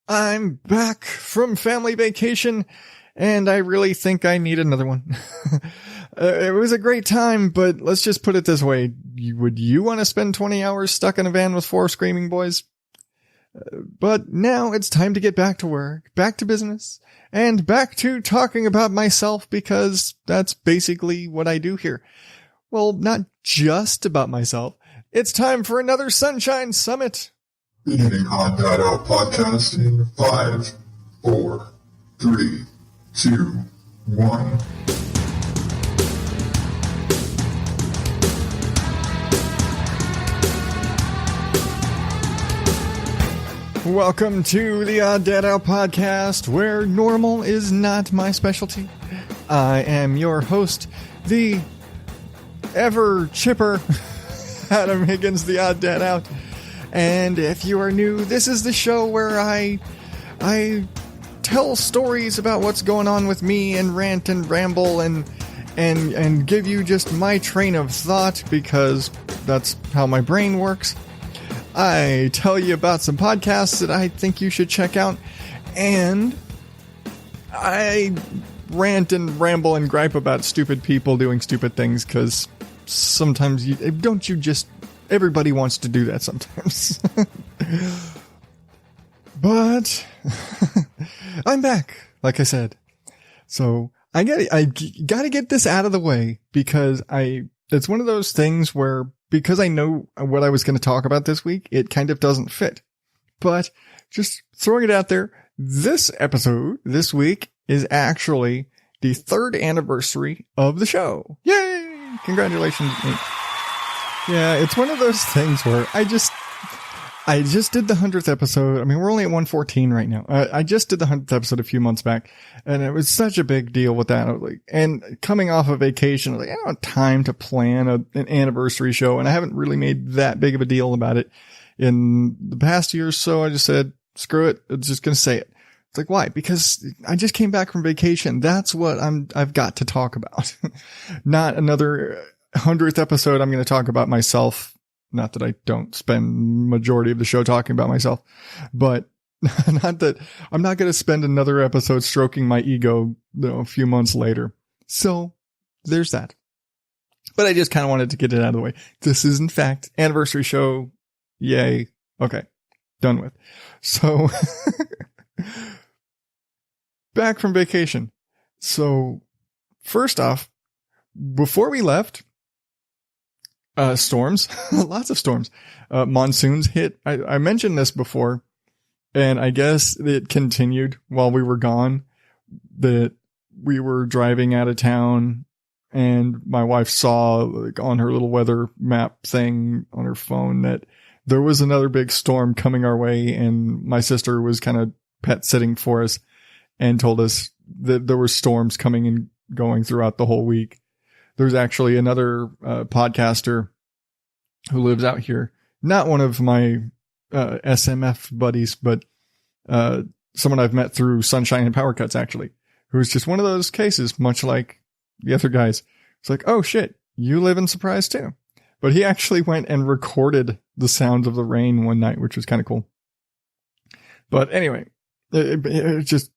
I'm back from family vacation, and I really think I need another one. It was a great time, but let's just put it this way. Would you want to spend 20 hours stuck in a van with 4 screaming boys? But now it's time to get back to work, back to business, and back to talking about myself, because that's basically what I do here. Well, not just about myself. It's time for another Sunshine Summit. Beginning ODO podcast in 5, 4, 3, 2, 1. Welcome to the ODO podcast, where normal is not my specialty. I am your host, the ever chipper Adam Higgins, the Odd Dad Out. And if you are new, this is the show where I tell stories about what's going on with me and rant and ramble and give you just my train of thought, because that's how my brain works. I tell you about some podcasts that I think you should check out, and I rant and ramble and gripe about stupid people doing stupid things, because sometimes everybody wants to do that sometimes. But I'm back, like I said. So I gotta get this out of the way, because it's one of those things where, because I know what I was going to talk about this week, it kind of doesn't fit. But just throwing it out there, this episode this week is actually the 3rd anniversary of the show. Yay! Congratulations. Yeah, it's one of those things where I just did the 100th episode. I mean, we're only at 114 right now. I just did the 100th episode a few months back, and it was such a big deal with that. I was like, and coming off of vacation, I was like, I don't have time to plan an anniversary show, and I haven't really made that big of a deal about it in the past year. So I just said, screw it. I'm just going to say it. It's like, why? Because I just came back from vacation. That's what I've got to talk about. Not another 100th episode. I'm going to talk about myself. Not that I don't spend majority of the show talking about myself, but not that I'm not going to spend another episode stroking my ego, a few months later. So there's that. But I just kind of wanted to get it out of the way. This is, in fact, anniversary show. Yay. Okay. Done with. So back from vacation. So first off, before we left, storms, lots of storms, monsoons hit. I mentioned this before, and I guess it continued while we were gone, that we were driving out of town, and my wife saw, like, on her little weather map thing on her phone that there was another big storm coming our way, and my sister was kind of pet sitting for us and told us that there were storms coming and going throughout the whole week. There's actually another podcaster who lives out here, not one of my SMF buddies, but someone I've met through Sunshine and Power Cuts, actually, who's just one of those cases, much like the other guys. It's like, oh shit, you live in Surprise too. But he actually went and recorded the sounds of the rain one night, which was kind of cool. But anyway, it just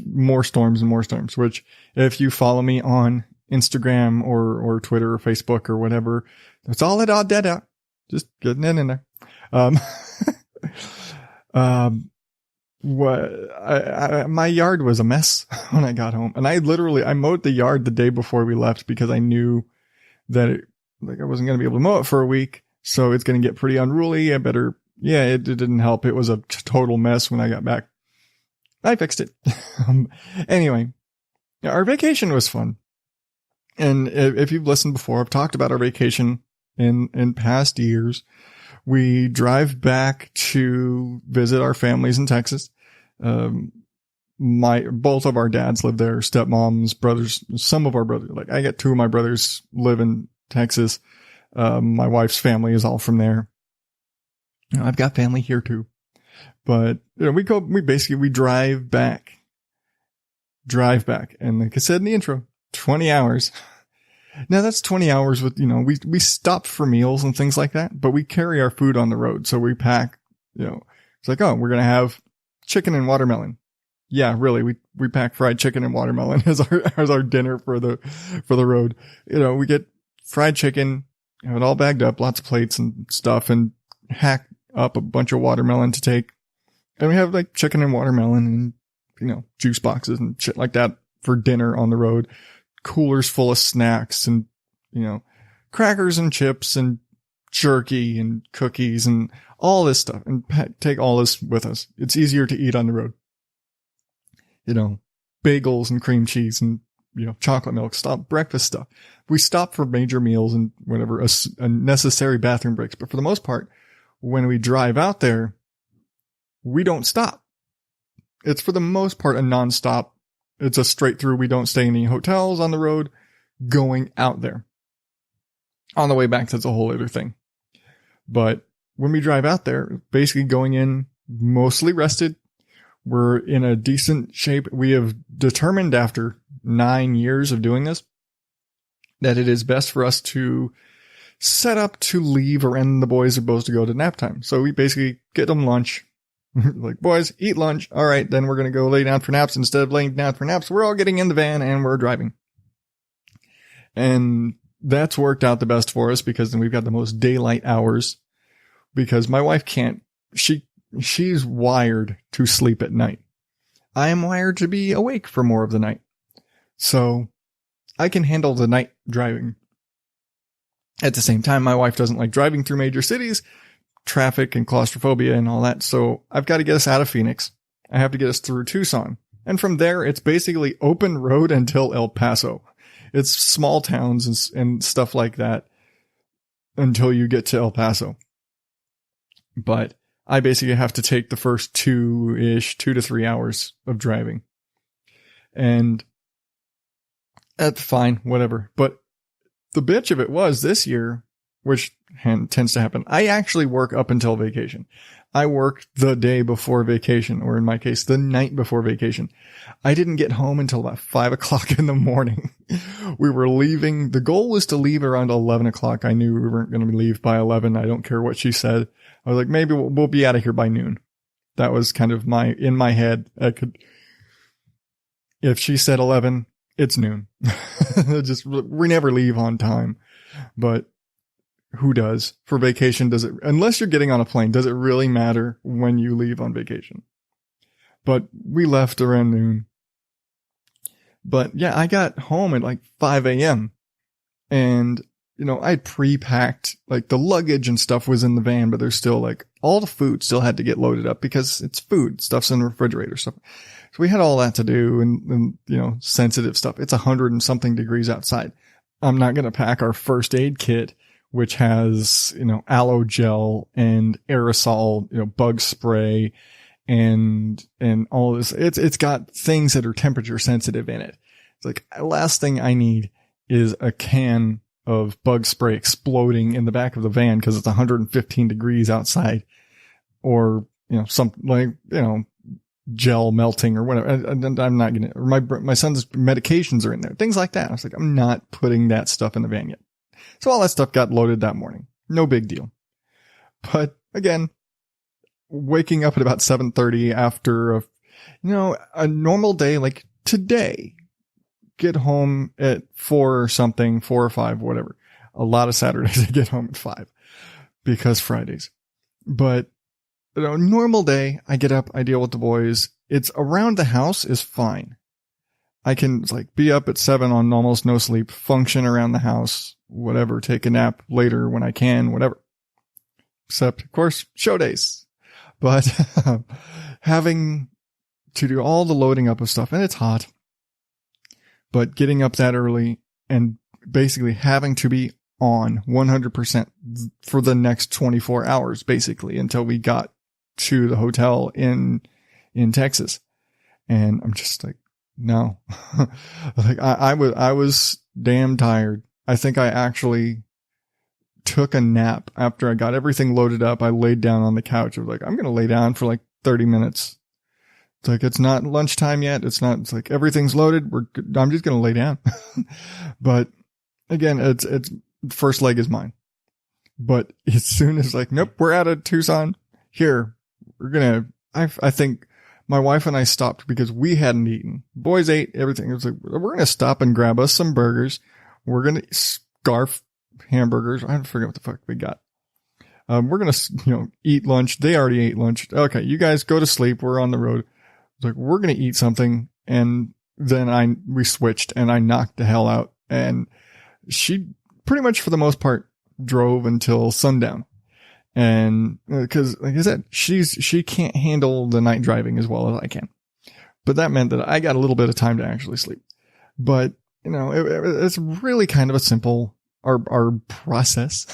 more storms and more storms, which, if you follow me on Instagram or Twitter or Facebook or whatever, it's all at Odd Dad Out. Just getting it in there. My yard was a mess when I got home, and I mowed the yard the day before we left, because I knew that I wasn't going to be able to mow it for a week. So it's going to get pretty unruly. It didn't help. It was a total mess when I got back. I fixed it. Anyway, our vacation was fun. And if you've listened before, I've talked about our vacation in past years. We drive back to visit our families in Texas. Both of our dads live there, stepmoms, brothers, some of our brothers. Like, I got 2 of my brothers live in Texas. My wife's family is all from there. I've got family here too. But we drive back. And like I said in the intro, 20 hours. Now that's 20 hours with, we stop for meals and things like that, but we carry our food on the road. So we pack, it's like, oh, we're going to have chicken and watermelon. Yeah, really. We pack fried chicken and watermelon as our dinner for the road. We get fried chicken, have it all bagged up, lots of plates and stuff, and hack up a bunch of watermelon to take. And we have like chicken and watermelon and, juice boxes and shit like that for dinner on the road. Coolers full of snacks and, crackers and chips and jerky and cookies and all this stuff, and take all this with us. It's easier to eat on the road. Bagels and cream cheese and, chocolate milk, breakfast stuff. We stop for major meals and whatever, a necessary bathroom breaks. But for the most part, when we drive out there, we don't stop. It's for the most part a nonstop. It's a straight through. We don't stay in any hotels on the road going out there. On the way back, that's a whole other thing. But when we drive out there, basically going in mostly rested. We're in a decent shape. We have determined after 9 years of doing this that it is best for us to set up to leave around the boys are supposed to go to nap time. So we basically get them lunch. Like, boys, eat lunch. All right, then we're going to go lay down for naps. Instead of laying down for naps, we're all getting in the van and we're driving. And that's worked out the best for us because then we've got the most daylight hours, because my wife can't, she's wired to sleep at night. I am wired to be awake for more of the night. So I can handle the night driving. At the same time, my wife doesn't like driving through major cities, traffic and claustrophobia and all that. So I've got to get us out of Phoenix. I have to get us through Tucson. And from there, it's basically open road until El Paso. It's small towns and stuff like that until you get to El Paso. But I basically have to take the first 2 to 3 hours of driving. And that's fine, whatever. But the bitch of it was this year, which tends to happen, I actually work up until vacation. I work the day before vacation, or in my case, the night before vacation. I didn't get home until about 5 o'clock in the morning. We were leaving. The goal was to leave around 11 o'clock. I knew we weren't going to leave by 11. I don't care what she said. I was like, maybe we'll be out of here by noon. That was kind of in my head. If she said 11, it's noon. We never leave on time, but who does? For vacation, does it, unless you're getting on a plane, does it really matter when you leave on vacation? But we left around noon. But yeah, I got home at like 5 a.m. and, I'd pre-packed, like the luggage and stuff was in the van, but there's still like all the food still had to get loaded up because it's food, stuff's in the refrigerator, stuff. So we had all that to do and sensitive stuff. It's 100 and something degrees outside. I'm not going to pack our first aid kit, which has, aloe gel and aerosol, bug spray and all this. It's got things that are temperature sensitive in it. It's like, last thing I need is a can of bug spray exploding in the back of the van because it's 115 degrees outside, or, something like, gel melting or whatever. And I'm not going to, my son's medications are in there, things like that. I was like, I'm not putting that stuff in the van yet. So all that stuff got loaded that morning. No big deal. But again, waking up at about 7:30 after a normal day like today, get home at 4 or something, 4 or 5, whatever. A lot of Saturdays I get home at 5 because Fridays. But normal day, I get up, I deal with the boys. It's around the house is fine. I can be up at 7 on almost no sleep, function around the house, whatever, take a nap later when I can, whatever. Except, of course, show days. But having to do all the loading up of stuff, and it's hot, but getting up that early and basically having to be on 100% for the next 24 hours, basically, until we got to the hotel in Texas. And I'm just like, no. I was damn tired. I think I actually took a nap after I got everything loaded up. I laid down on the couch. I was like, I'm going to lay down for 30 minutes. It's like, it's not lunchtime yet. It's like everything's loaded. I'm just going to lay down. But again, it's first leg is mine. But as soon as nope, we're out of Tucson here. I think my wife and I stopped because we hadn't eaten. Boys ate everything. It was like, we're going to stop and grab us some burgers. We're going to scarf hamburgers. I forget what the fuck we got. We're going to, eat lunch. They already ate lunch. Okay. You guys go to sleep. We're on the road. It's like, we're going to eat something. And then we switched and I knocked the hell out. And she pretty much for the most part drove until sundown. And cause like I said, she can't handle the night driving as well as I can, but that meant that I got a little bit of time to actually sleep. But it's really kind of a simple, our process.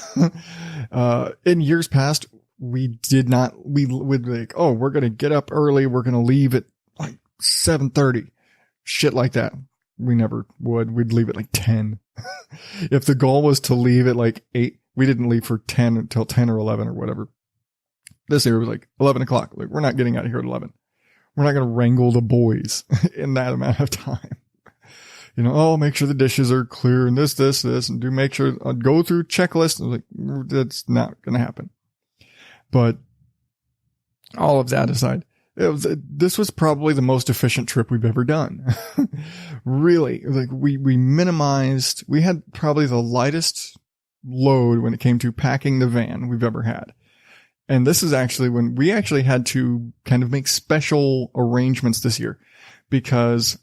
In years past, we would like, oh, we're going to get up early. We're going to leave at like 7:30, shit like that. We never would. We'd leave at like 10. If the goal was to leave at like 8, we didn't leave for 10 until 10 or 11 or whatever. This year was like 11 o'clock. Like, we're not getting out of here at 11. We're not going to wrangle the boys in that amount of time. Make sure the dishes are clear and this, and make sure go through checklists. Like, that's not going to happen. But all of that aside, this was probably the most efficient trip we've ever done. Really, like we minimized, we had probably the lightest load when it came to packing the van we've ever had. And this is actually when we actually had to kind of make special arrangements this year, because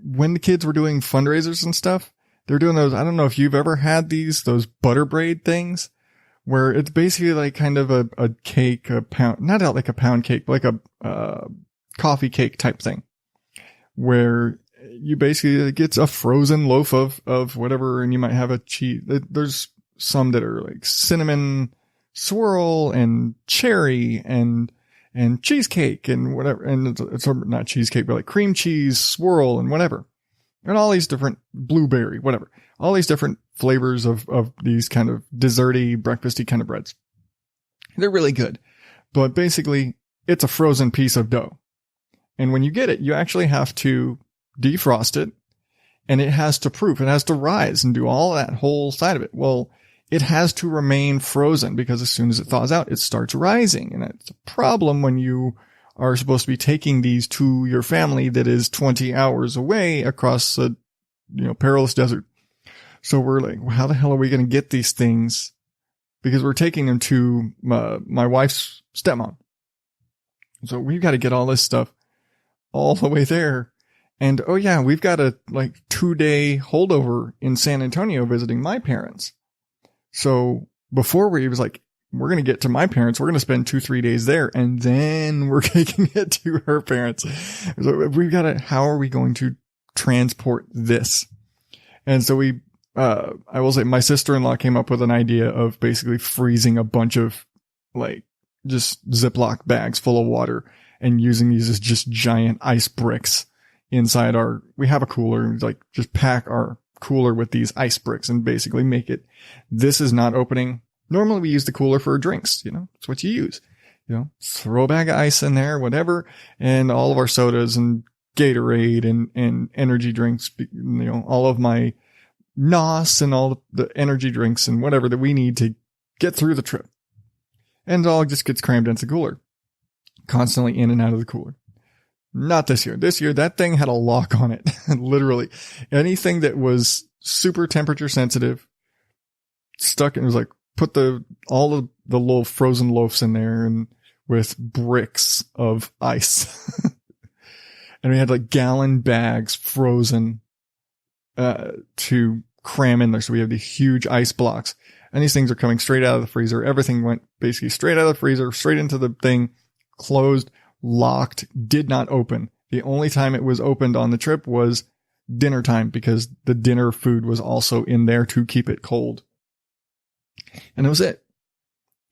when the kids were doing fundraisers and stuff, they're doing those. I don't know if you've ever had those butter braid things where it's basically like kind of a cake, a pound, not like a pound cake, but like a coffee cake type thing, where you basically get a frozen loaf of whatever, and you might have a cheese. There's some that are like cinnamon swirl and cherry and cheesecake and whatever. And it's not cheesecake, but like cream cheese swirl and whatever. And all these different blueberry, whatever, all these different flavors of these kind of desserty, breakfasty kind of breads. They're really good, but basically it's a frozen piece of dough. And when you get it, you actually have to defrost it, and it has to proof. It has to rise and do all that whole side of it. Well, it has to remain frozen because as soon as it thaws out, it starts rising. And it's a problem when you are supposed to be taking these to your family that is 20 hours away across a, perilous desert. So we're like, well, how the hell are we going to get these things? Because we're taking them to my wife's stepmom. So we've got to get all this stuff all the way there. And oh yeah, we've got a 2-day holdover in San Antonio visiting my parents. So before we was like, we're going to get to my parents. We're going to spend 2-3 days there. And then we're taking it to her parents. So we've got to, how are we going to transport this? And so I will say my sister-in-law came up with an idea of basically freezing a bunch of just Ziploc bags full of water and using these as just giant ice bricks inside we have a cooler, and just pack our cooler with these ice bricks and basically make it, this is not opening. Normally we use the cooler for drinks, it's what you use, throw a bag of ice in there, whatever. And all of our sodas and Gatorade and energy drinks, all of my NOS and all the energy drinks and whatever that we need to get through the trip. And it all just gets crammed into the cooler, constantly in and out of the cooler. Not this year. This year, that thing had a lock on it. Literally anything that was super temperature sensitive stuck. And it was like, put all of the little frozen loaves in there and with bricks of ice. And we had gallon bags frozen, to cram in there. So we have these huge ice blocks, and these things are coming straight out of the freezer. Everything went basically straight out of the freezer, straight into the thing, closed, locked, did not open. The only time it was opened on the trip was dinner time, because the dinner food was also in there to keep it cold. And it was it.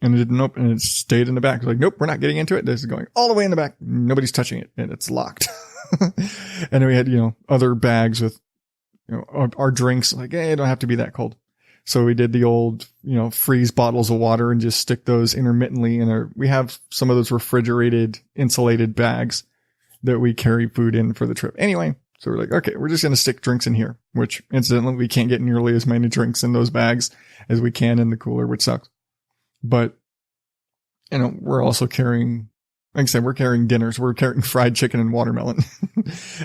And it didn't open, and it stayed in the back. It was like, nope, we're not getting into it. This is going all the way in the back. Nobody's touching it, and it's locked. And then we had, other bags with, our drinks, hey, it don't have to be that cold. So we did the old, freeze bottles of water and just stick those intermittently in we have some of those refrigerated, insulated bags that we carry food in for the trip. Anyway, so we're like, okay, we're just going to stick drinks in here, which incidentally, we can't get nearly as many drinks in those bags as we can in the cooler, which sucks. But, we're also carrying, like I said, we're carrying dinners. We're carrying fried chicken and watermelon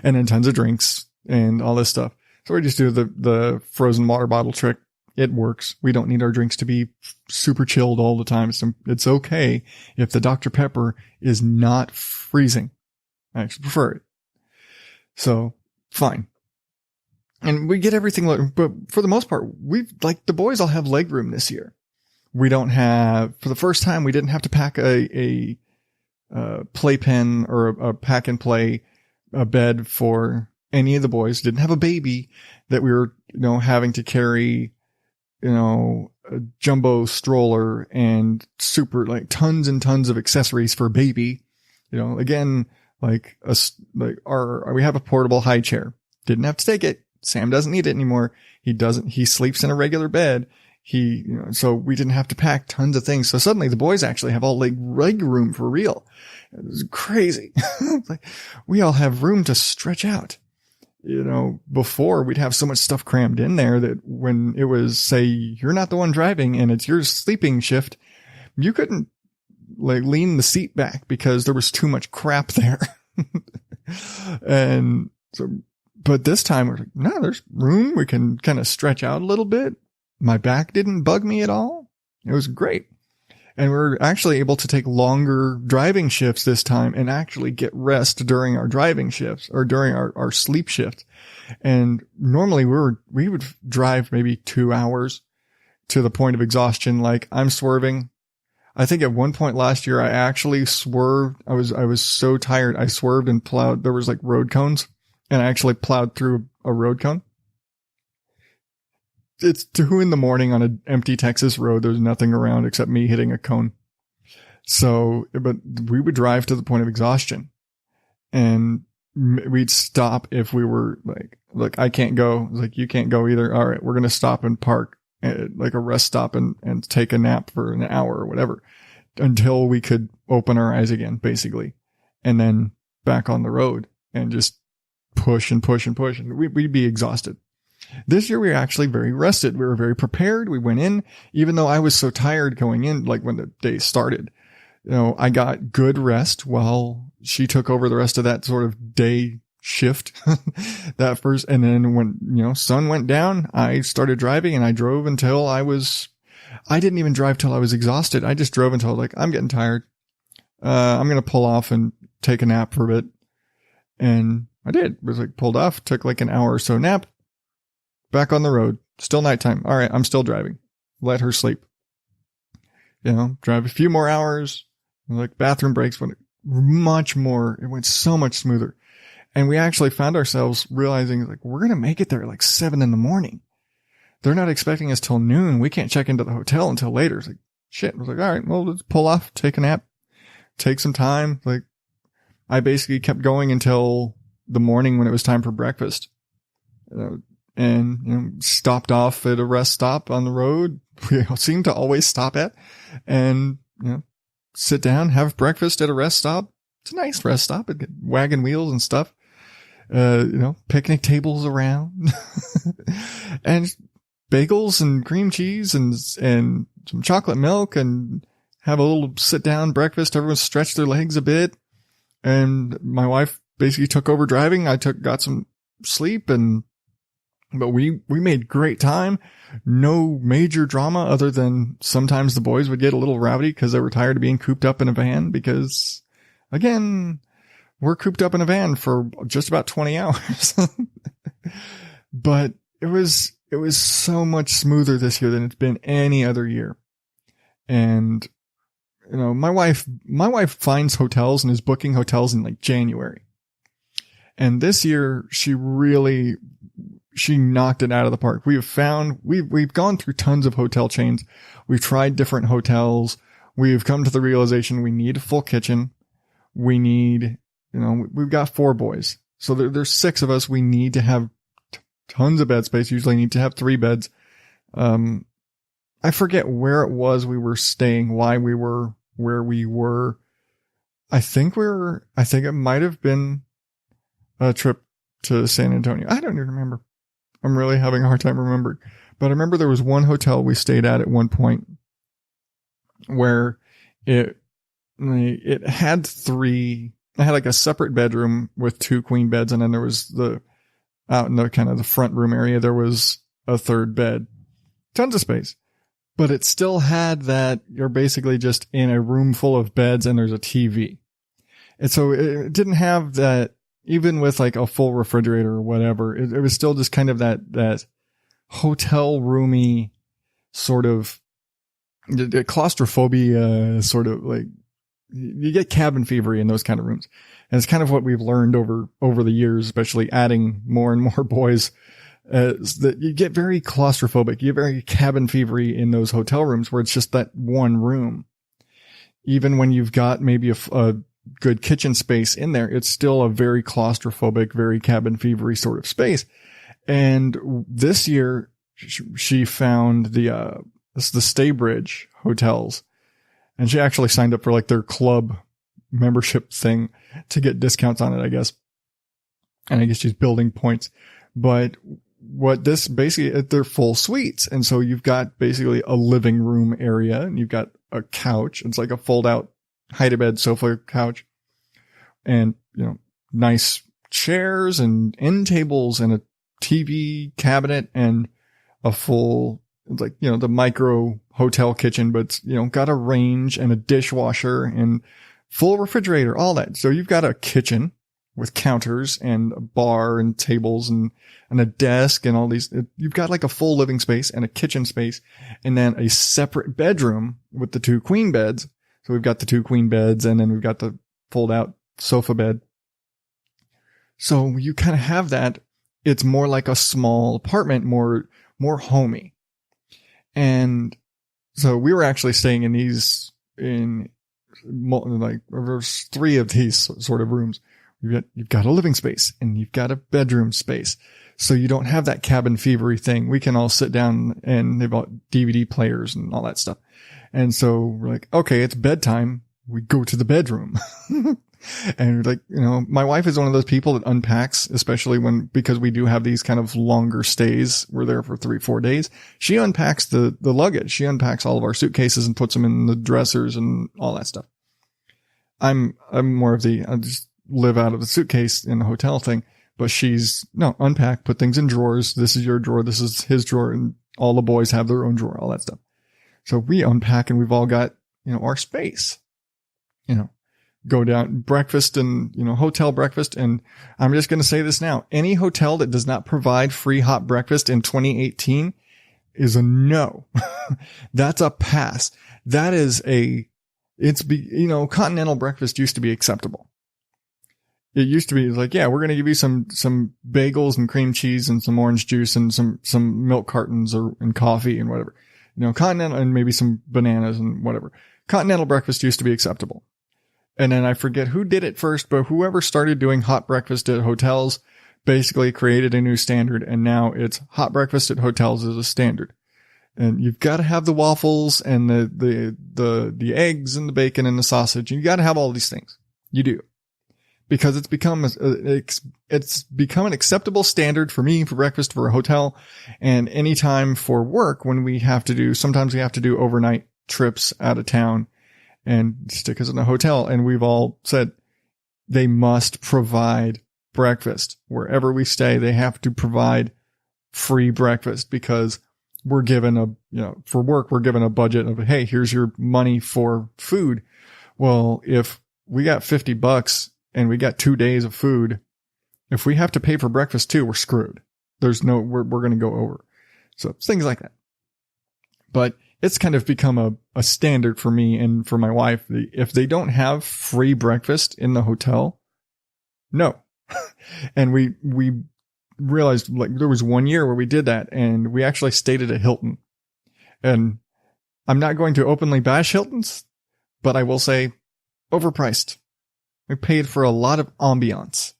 and then tons of drinks and all this stuff. So we just do the frozen water bottle trick. It works. We don't need our drinks to be super chilled all the time. It's okay if the Dr. Pepper is not freezing. I actually prefer it. So fine. And we get everything, but for the most part, the boys all have leg room this year. We don't have, for the first time, we didn't have to pack a playpen or a pack and play a bed for any of the boys. Didn't have a baby that we were, having to carry, a jumbo stroller and super, like, tons and tons of accessories for a baby. Again, we have a portable high chair. Didn't have to take it. Sam doesn't need it anymore. He sleeps in a regular bed. So we didn't have to pack tons of things. So suddenly the boys actually have all leg room for real. It was crazy. Like, we all have room to stretch out. Before we'd have so much stuff crammed in there that when it was, say, you're not the one driving and it's your sleeping shift, you couldn't lean the seat back because there was too much crap there. And so, but this time we're like, no, there's room. We can kind of stretch out a little bit. My back didn't bug me at all. It was great. And we're actually able to take longer driving shifts this time and actually get rest during our driving shifts or during our sleep shift. And normally we would drive maybe 2 hours to the point of exhaustion. Like, I'm swerving. I think at one point last year, I actually swerved. I was so tired. I swerved and plowed. There was like road cones and I actually plowed through a road cone. It's 2 a.m. on an empty Texas road. There's nothing around except me hitting a cone. So, but we would drive to the point of exhaustion and we'd stop if we were like, I can't go. Like, you can't go either. All right, we're going to stop and park at like a rest stop and take a nap for an hour or whatever until we could open our eyes again, basically. And then back on the road and just push and push and push. And we'd be exhausted. This year we were actually very rested. We were very prepared. We went in, even though I was so tired going in, like when the day started, I got good rest while she took over the rest of that sort of day shift that first. And then when, sun went down, I started driving and I drove until I didn't even drive till I was exhausted. I just drove until I'm getting tired. I'm going to pull off and take a nap for a bit. And I did. It was pulled off, took an hour or so nap. Back on the road, still nighttime. All right, I'm still driving. Let her sleep. Drive a few more hours. Bathroom breaks went much more. It went so much smoother. And we actually found ourselves realizing we're going to make it there at 7 a.m. They're not expecting us till noon. We can't check into the hotel until later. It's shit. I was all right, well, let's pull off, take a nap, take some time. I basically kept going until the morning when it was time for breakfast. And stopped off at a rest stop on the road. We seem to always stop at and sit down, have breakfast at a rest stop. It's a nice rest stop. It got wagon wheels and stuff. Picnic tables around and bagels and cream cheese and some chocolate milk and have a little sit down breakfast. Everyone stretched their legs a bit. And my wife basically took over driving. I got some sleep but we made great time. No major drama other than sometimes the boys would get a little rowdy because they were tired of being cooped up in a van because, again, we're cooped up in a van for just about 20 hours. But it was so much smoother this year than it's been any other year. And, my wife finds hotels and is booking hotels in January. And this year she knocked it out of the park. We've gone through tons of hotel chains. We've tried different hotels. We've come to the realization we need a full kitchen. We need, we've got 4 boys. So there's 6 of us. We need to have tons of bed space. Usually need to have 3 beds. I forget where it was we were staying, why we were where we were. I think it might have been a trip to San Antonio. I don't even remember. I'm really having a hard time remembering. But I remember there was one hotel we stayed at one point where it it had I had like a separate bedroom with 2 queen beds. And then there was out in the kind of the front room area, there was a third bed, tons of space, but it still had that you're basically just in a room full of beds and there's a TV. And so it didn't have that, even with like a full refrigerator or whatever, it was still just kind of that hotel roomy sort of the claustrophobia, sort of like you get cabin fever in those kind of rooms. And it's kind of what we've learned over the years, especially adding more and more boys, is that you get very claustrophobic. You get very cabin fevery in those hotel rooms where it's just that one room. Even when you've got maybe a good kitchen space in there, it's still a very claustrophobic, very cabin fevery sort of space. And this year she found the Staybridge hotels, and she actually signed up for like their club membership thing to get discounts on it, I guess. And I guess she's building points, but what this basically, they're full suites. And so you've got basically a living room area and you've got a couch. It's like a fold out hide-a-bed sofa couch and, nice chairs and end tables and a TV cabinet and a full, like, the micro hotel kitchen, but got a range and a dishwasher and full refrigerator, all that. So you've got a kitchen with counters and a bar and tables and a desk and all these. You've got like a full living space and a kitchen space and then a separate bedroom with the 2 queen beds. So we've got the 2 queen beds and then we've got the fold out sofa bed. So you kind of have that. It's more like a small apartment, more homey. And so we were actually staying in there's 3 of these sort of rooms. You've got a living space and you've got a bedroom space. So you don't have that cabin fevery thing. We can all sit down and they've got DVD players and all that stuff. And so we're like, okay, it's bedtime. We go to the bedroom. And like, my wife is one of those people that unpacks, especially because we do have these kind of longer stays. We're there for 3-4 days. She unpacks the luggage. She unpacks all of our suitcases and puts them in the dressers and all that stuff. I'm more of I just live out of the suitcase in the hotel thing, but unpack, put things in drawers. This is your drawer. This is his drawer. And all the boys have their own drawer, all that stuff. So we unpack and we've all got, our space, go down breakfast and, hotel breakfast. And I'm just going to say this now. Any hotel that does not provide free hot breakfast in 2018 is a no. That's a pass. That is continental breakfast used to be acceptable. It used to be like, yeah, we're going to give you some bagels and cream cheese and some orange juice and some milk cartons and coffee and whatever, continental and maybe some bananas and whatever. Continental breakfast used to be acceptable. And then I forget who did it first, but whoever started doing hot breakfast at hotels basically created a new standard. And now it's hot breakfast at hotels is a standard. And you've got to have the waffles and the eggs and the bacon and the sausage. You got to have all these things. You do. Because it's become an acceptable standard for me for breakfast for a hotel. And anytime for work sometimes we have to do overnight trips out of town and stick us in a hotel. And we've all said they must provide breakfast wherever we stay. They have to provide free breakfast because we're given for work, we're given a budget of, hey, here's your money for food. Well, if we got $50 and we got 2 days of food, if we have to pay for breakfast too, we're screwed. We're going to go over. So things like that. But it's kind of become a standard for me and for my wife. If they don't have free breakfast in the hotel, no. And we realized like there was 1 year where we did that and we actually stayed at a Hilton. And I'm not going to openly bash Hiltons, but I will say overpriced. We paid for a lot of ambiance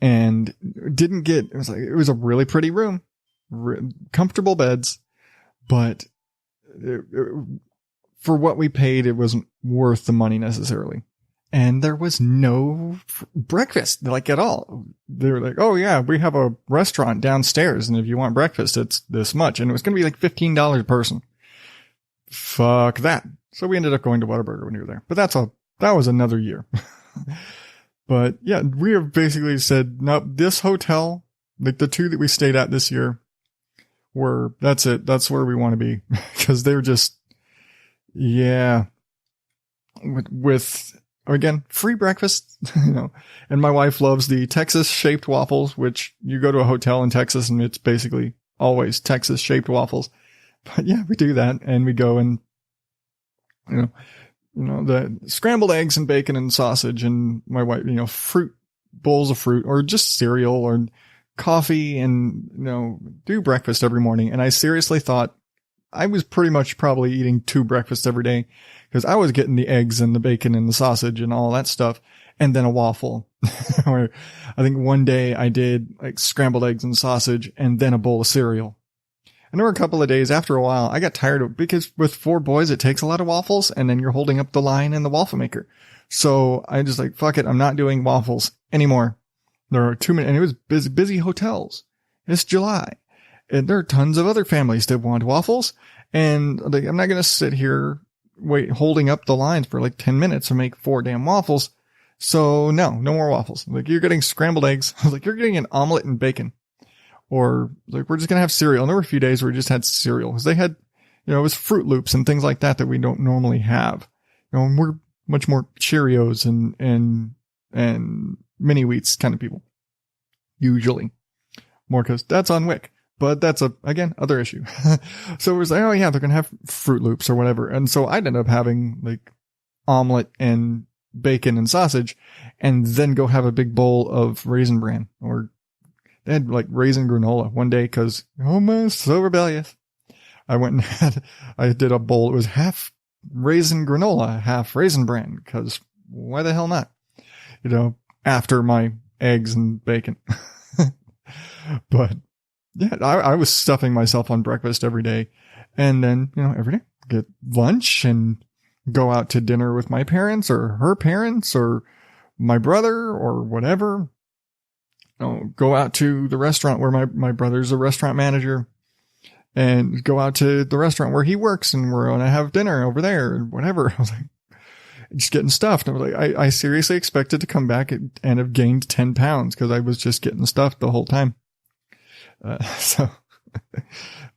and it was a really pretty room, comfortable beds, but for what we paid, it wasn't worth the money necessarily. And there was no breakfast like at all. They were like, oh yeah, we have a restaurant downstairs. And if you want breakfast, it's this much. And it was going to be like $15 a person. Fuck that. So we ended up going to Whataburger when we were there, but that's a that was another year. But yeah, we have basically said, nope, this hotel, like the 2 that we stayed at this year, that's it. That's where we want to be. Because they're just, yeah, with again, free breakfast, and my wife loves the Texas shaped waffles, which you go to a hotel in Texas and it's basically always Texas shaped waffles. But yeah, we do that, and we go and, the scrambled eggs and bacon and sausage, and my wife, bowls of fruit or just cereal or coffee, and, do breakfast every morning. And I seriously thought I was pretty much probably eating 2 breakfasts every day, because I was getting the eggs and the bacon and the sausage and all that stuff, and then a waffle. Or I think one day I did like scrambled eggs and sausage and then a bowl of cereal. And there were a couple of days after a while I got tired of, because with 4 boys, it takes a lot of waffles, and then you're holding up the line in the waffle maker. So I just like, fuck it. I'm not doing waffles anymore. There are too many, and it was busy hotels. It's July, and there are tons of other families that want waffles. And like, I'm not going to sit here holding up the lines for like 10 minutes to make 4 damn waffles. So no more waffles. Like, you're getting scrambled eggs. I was like, you're getting an omelet and bacon. Or like, we're just going to have cereal. And there were a few days where we just had cereal, because they had, it was Fruit Loops and things like that we don't normally have. And we're much more Cheerios and mini wheats kind of people. Usually. More because that's on Wick. But that's again, other issue. So it was like, oh yeah, they're going to have Fruit Loops or whatever. And so I'd end up having like omelet and bacon and sausage, and then go have a big bowl of Raisin Bran, or they had like raisin granola one day, because, oh man, so rebellious. I went and I did a bowl. It was half raisin granola, half Raisin Bran, because why the hell not? After my eggs and bacon. But yeah, I was stuffing myself on breakfast every day, and then, every day get lunch and go out to dinner with my parents or her parents or my brother or whatever. Go out to the restaurant where my brother's a restaurant manager, and go out to the restaurant where he works, and we're going to have dinner over there and whatever. I was like, just getting stuffed. I was like, I seriously expected to come back and have gained 10 pounds, because I was just getting stuffed the whole time.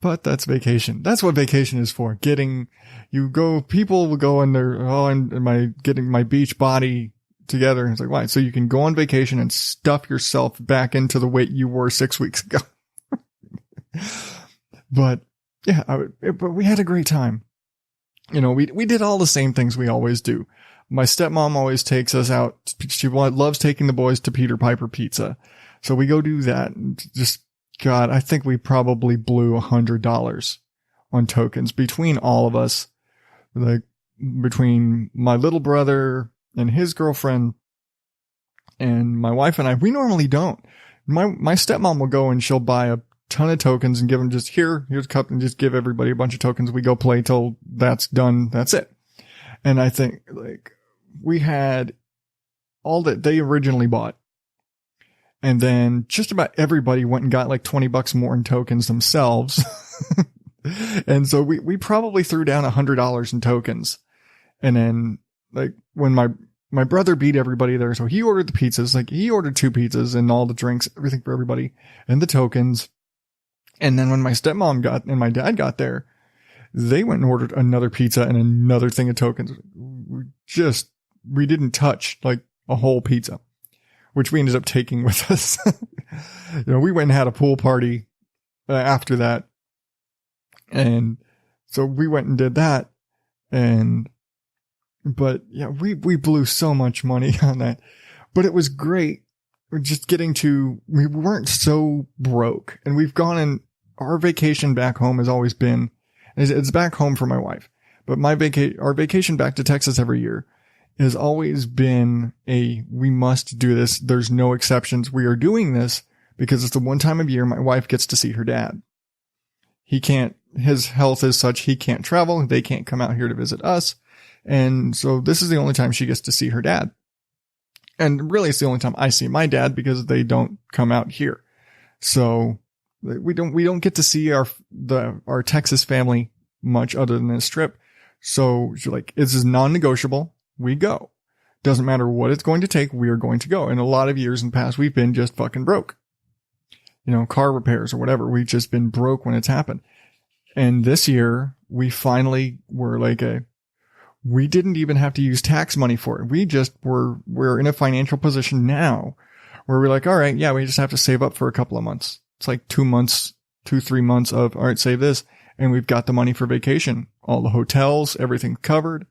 But that's vacation. That's what vacation is for. People will go in there, getting my beach body together. And it's like, why? So you can go on vacation and stuff yourself back into the weight you were 6 weeks ago. But yeah, but we had a great time. We did all the same things we always do. My stepmom always takes us out. She loves taking the boys to Peter Piper Pizza. So we go do that. Just, God, I think we probably blew $100 on tokens between all of us. Like, between my little brother and his girlfriend and my wife and I. We normally don't. My stepmom will go and she'll buy a ton of tokens and give them just here's a cup, and just give everybody a bunch of tokens. We go play till that's done. That's it. And I think like we had all that they originally bought. And then just about everybody went and got like $20 more in tokens themselves. And so we probably threw down $100 in tokens. And then like when my brother beat everybody there. So he ordered the pizzas, like he ordered 2 pizzas and all the drinks, everything for everybody, and the tokens. And then when my stepmom and my dad got there, they went and ordered another pizza and another thing of tokens. We didn't touch like a whole pizza, which we ended up taking with us. We went and had a pool party after that. And so we went and did that. But yeah, we blew so much money on that, but it was great. We weren't so broke, and we've gone, and our vacation back home has always been, it's back home for my wife, but our vacation back to Texas every year has always been we must do this. There's no exceptions. We are doing this because it's the one time of year my wife gets to see her dad. His health is such, he can't travel. They can't come out here to visit us. And so this is the only time she gets to see her dad. And really it's the only time I see my dad, because they don't come out here. So we don't get to see our Texas family much other than this trip. So she's like, this is non-negotiable. We go. Doesn't matter what it's going to take, we are going to go. And a lot of years in the past, we've been just fucking broke. Car repairs or whatever. We've just been broke when it's happened. And this year, we finally were like we didn't even have to use tax money for it. We're in a financial position now where we're like, all right, yeah, we just have to save up for a couple of months. It's like 3 months of, all right, save this. And we've got the money for vacation, all the hotels, everything covered,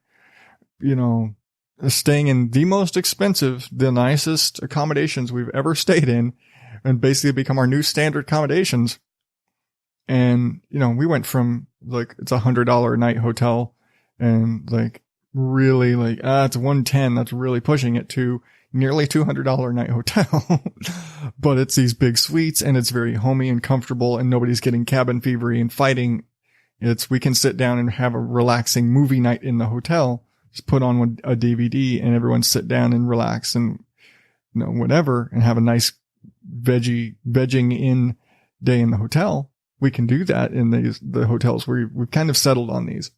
staying in the most expensive, the nicest accommodations we've ever stayed in, and basically become our new standard accommodations. And, we went from like, it's $100 a night hotel and like really like, it's $110. That's really pushing it to nearly $200 a night hotel. But it's these big suites and it's very homey and comfortable and nobody's getting cabin fevery and fighting. We can sit down and have a relaxing movie night in the hotel. Just put on a DVD and everyone sit down and relax and, whatever, and have a nice vegging in day in the hotel. We can do that in the hotels where we've kind of settled on these.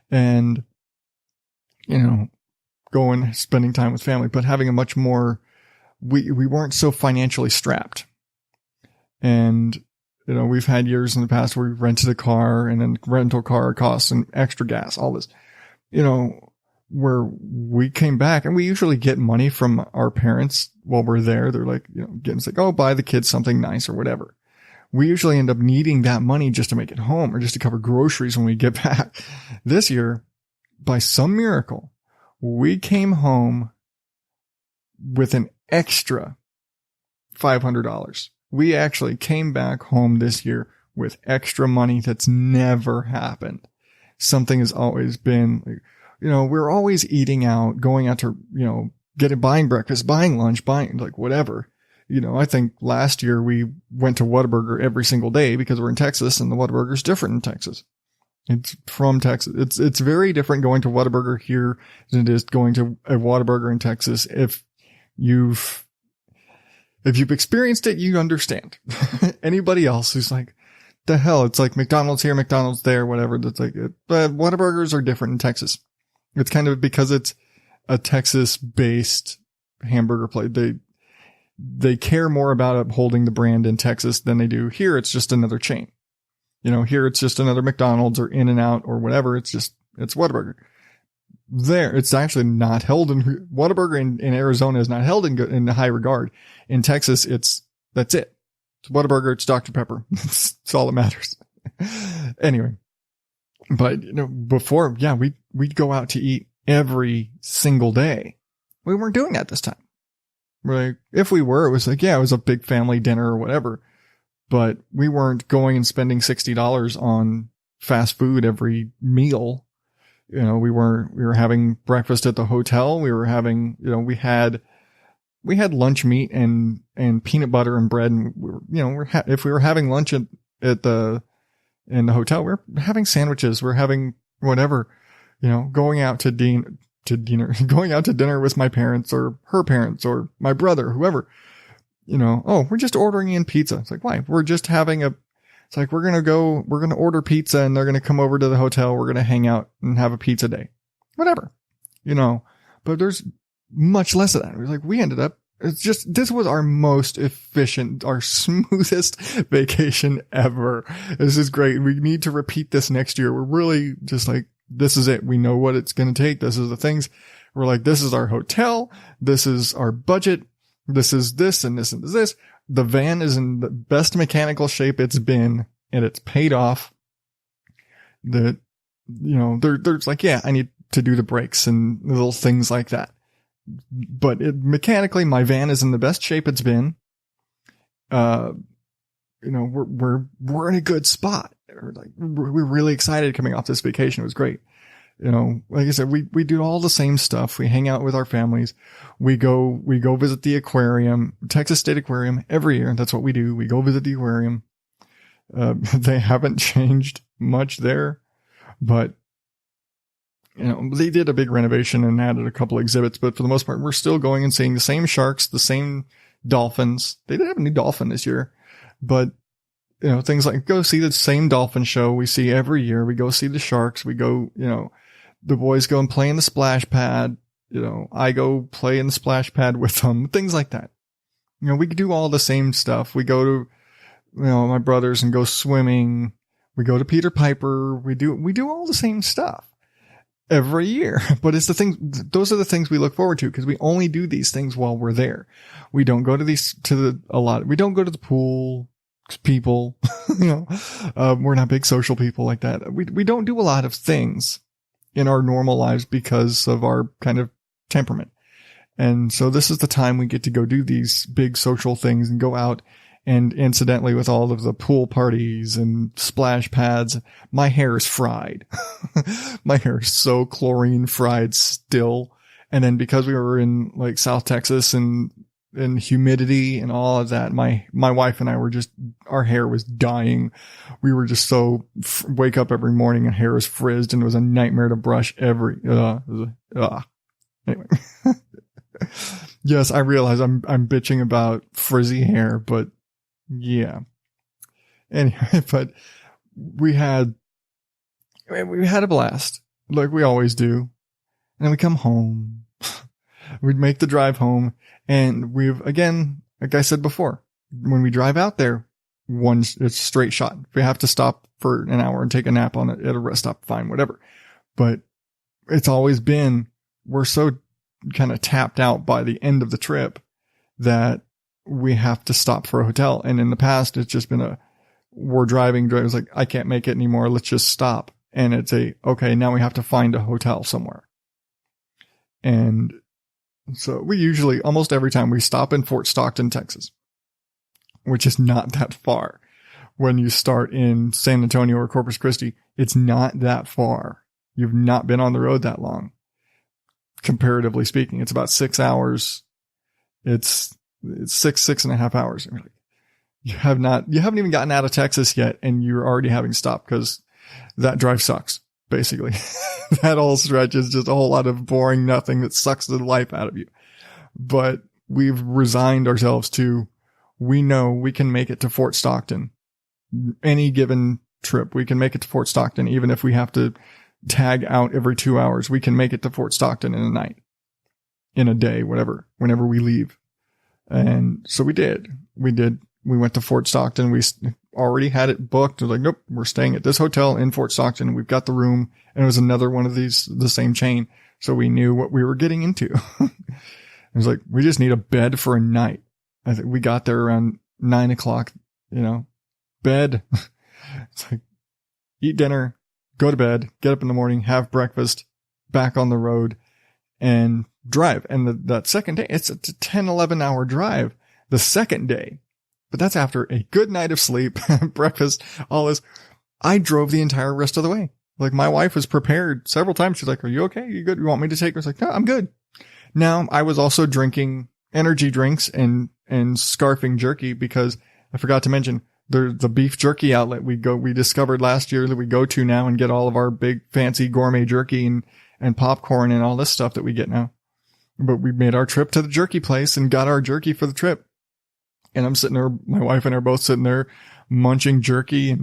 And, going, spending time with family, but having a much more, we weren't so financially strapped. And, we've had years in the past where we've rented a car and then rental car costs and extra gas, all this, where we came back and we usually get money from our parents while we're there. They're like, getting us like, oh, buy the kids something nice or whatever. We usually end up needing that money just to make it home or just to cover groceries when we get back. This year, by some miracle, we came home with an extra $500. We actually came back home this year with extra money that's never happened. Something has always been, we're always eating out, going out to, buying breakfast, buying lunch, buying like whatever. I think last year we went to Whataburger every single day because we're in Texas and the Whataburger's different in Texas. It's from Texas. It's very different going to Whataburger here than it is going to a Whataburger in Texas. If you've experienced it, you understand. Anybody else who's like, the hell, it's like McDonald's here, McDonald's there, whatever. That's like, but Whataburgers are different in Texas. It's kind of because it's a Texas-based hamburger place. They care more about upholding the brand in Texas than they do here. It's just another chain. Here it's just another McDonald's or In-N-Out or whatever. It's Whataburger. There, it's actually not held in Whataburger in Arizona is not held in high regard. In Texas, that's it. It's Whataburger. It's Dr. Pepper. That's all that matters. Anyway, but before, yeah, we'd go out to eat every single day. We weren't doing that this time. We're like, if we were, it was like, yeah, it was a big family dinner or whatever, but we weren't going and spending $60 on fast food every meal. We were having breakfast at the hotel. We were having, we had lunch meat and peanut butter and bread. And if we were having lunch in the hotel, we're having sandwiches. We're having whatever, going out to dinner with my parents or her parents or my brother, whoever, we're just ordering in pizza. It's like, why? We're just having it's like, we're going to order pizza and they're going to come over to the hotel. We're going to hang out and have a pizza day, whatever, but there's much less of that. We ended up, this was our most efficient, our smoothest vacation ever. This is great. We need to repeat this next year. We're really just like, this is it. We know what it's going to take. This is the things. We're like, this is our hotel. This is our budget. This is this and this and this. The van is in the best mechanical shape it's been and it's paid off. There's like, yeah, I need to do the brakes and little things like that. But mechanically, my van is in the best shape it's been. We're in a good spot. We're really excited coming off this vacation. It was great. Like I said, we do all the same stuff. We hang out with our families. We go visit the aquarium, Texas State Aquarium every year. That's what we do. We go visit the aquarium. They haven't changed much there, but they did a big renovation and added a couple exhibits, but for the most part, we're still going and seeing the same sharks, the same dolphins. They did have a new dolphin this year, but things like go see the same dolphin show we see every year. We go see the sharks. We go, the boys go and play in the splash pad. I go play in the splash pad with them, things like that. We do all the same stuff. We go to, my brothers and go swimming. We go to Peter Piper. We do all the same stuff every year, but it's those are the things we look forward to because we only do these things while we're there. We don't go to we don't go to the pool. People, we're not big social people like that. We don't do a lot of things in our normal lives because of our kind of temperament. And so this is the time we get to go do these big social things and go out. And incidentally, with all of the pool parties and splash pads, my hair is fried. My hair is so chlorine fried still. And then because we were in like South Texas and humidity and all of that, my wife and I were our hair was dying. We were just wake up every morning and hair was frizzed and it was a nightmare to brush anyway. Yes, I realize I'm bitching about frizzy hair, but yeah. Anyway, but we had a blast like we always do. And then we come home. We'd make the drive home. And we've, again, like I said before, when we drive out there, it's straight shot. If we have to stop for an hour and take a nap on it at a rest stop, fine, whatever. But it's always been, we're so kind of tapped out by the end of the trip that we have to stop for a hotel. And in the past, it's just been we're driving. It's like, I can't make it anymore. Let's just stop. And it's okay, now we have to find a hotel somewhere. And so we usually, almost every time, we stop in Fort Stockton, Texas, which is not that far. When you start in San Antonio or Corpus Christi, it's not that far. You've not been on the road that long. Comparatively speaking, it's about 6 hours. It's 6.5 hours. And you haven't even gotten out of Texas yet, and you're already having to stop because that drive sucks. Basically, that whole stretch is just a whole lot of boring nothing that sucks the life out of you. But we've resigned ourselves to, we know we can make it to Fort Stockton. Any given trip, we can make it to Fort Stockton, even if we have to tag out every 2 hours. We can make it to Fort Stockton in a night, in a day, whatever, whenever we leave. And so we did. We went to Fort Stockton. We already had it booked. We're like, nope, we're staying at this hotel in Fort Stockton. We've got the room. And it was another one of these, the same chain. So we knew what we were getting into. It was like, we just need a bed for a night. I think we got there around 9 o'clock, bed. It's like, eat dinner, go to bed, get up in the morning, have breakfast, back on the road and drive. And that second day, it's a 10, 11 hour drive the second day. But that's after a good night of sleep, breakfast, all this. I drove the entire rest of the way. Like, my wife was prepared several times. She's like, are you okay? You good? You want me to take her? I was like, no, I'm good. Now, I was also drinking energy drinks and scarfing jerky because I forgot to mention the beef jerky outlet we discovered last year that we go to now and get all of our big fancy gourmet jerky and popcorn and all this stuff that we get now. But we made our trip to the jerky place and got our jerky for the trip. And I'm sitting there, my wife and I are both sitting there munching jerky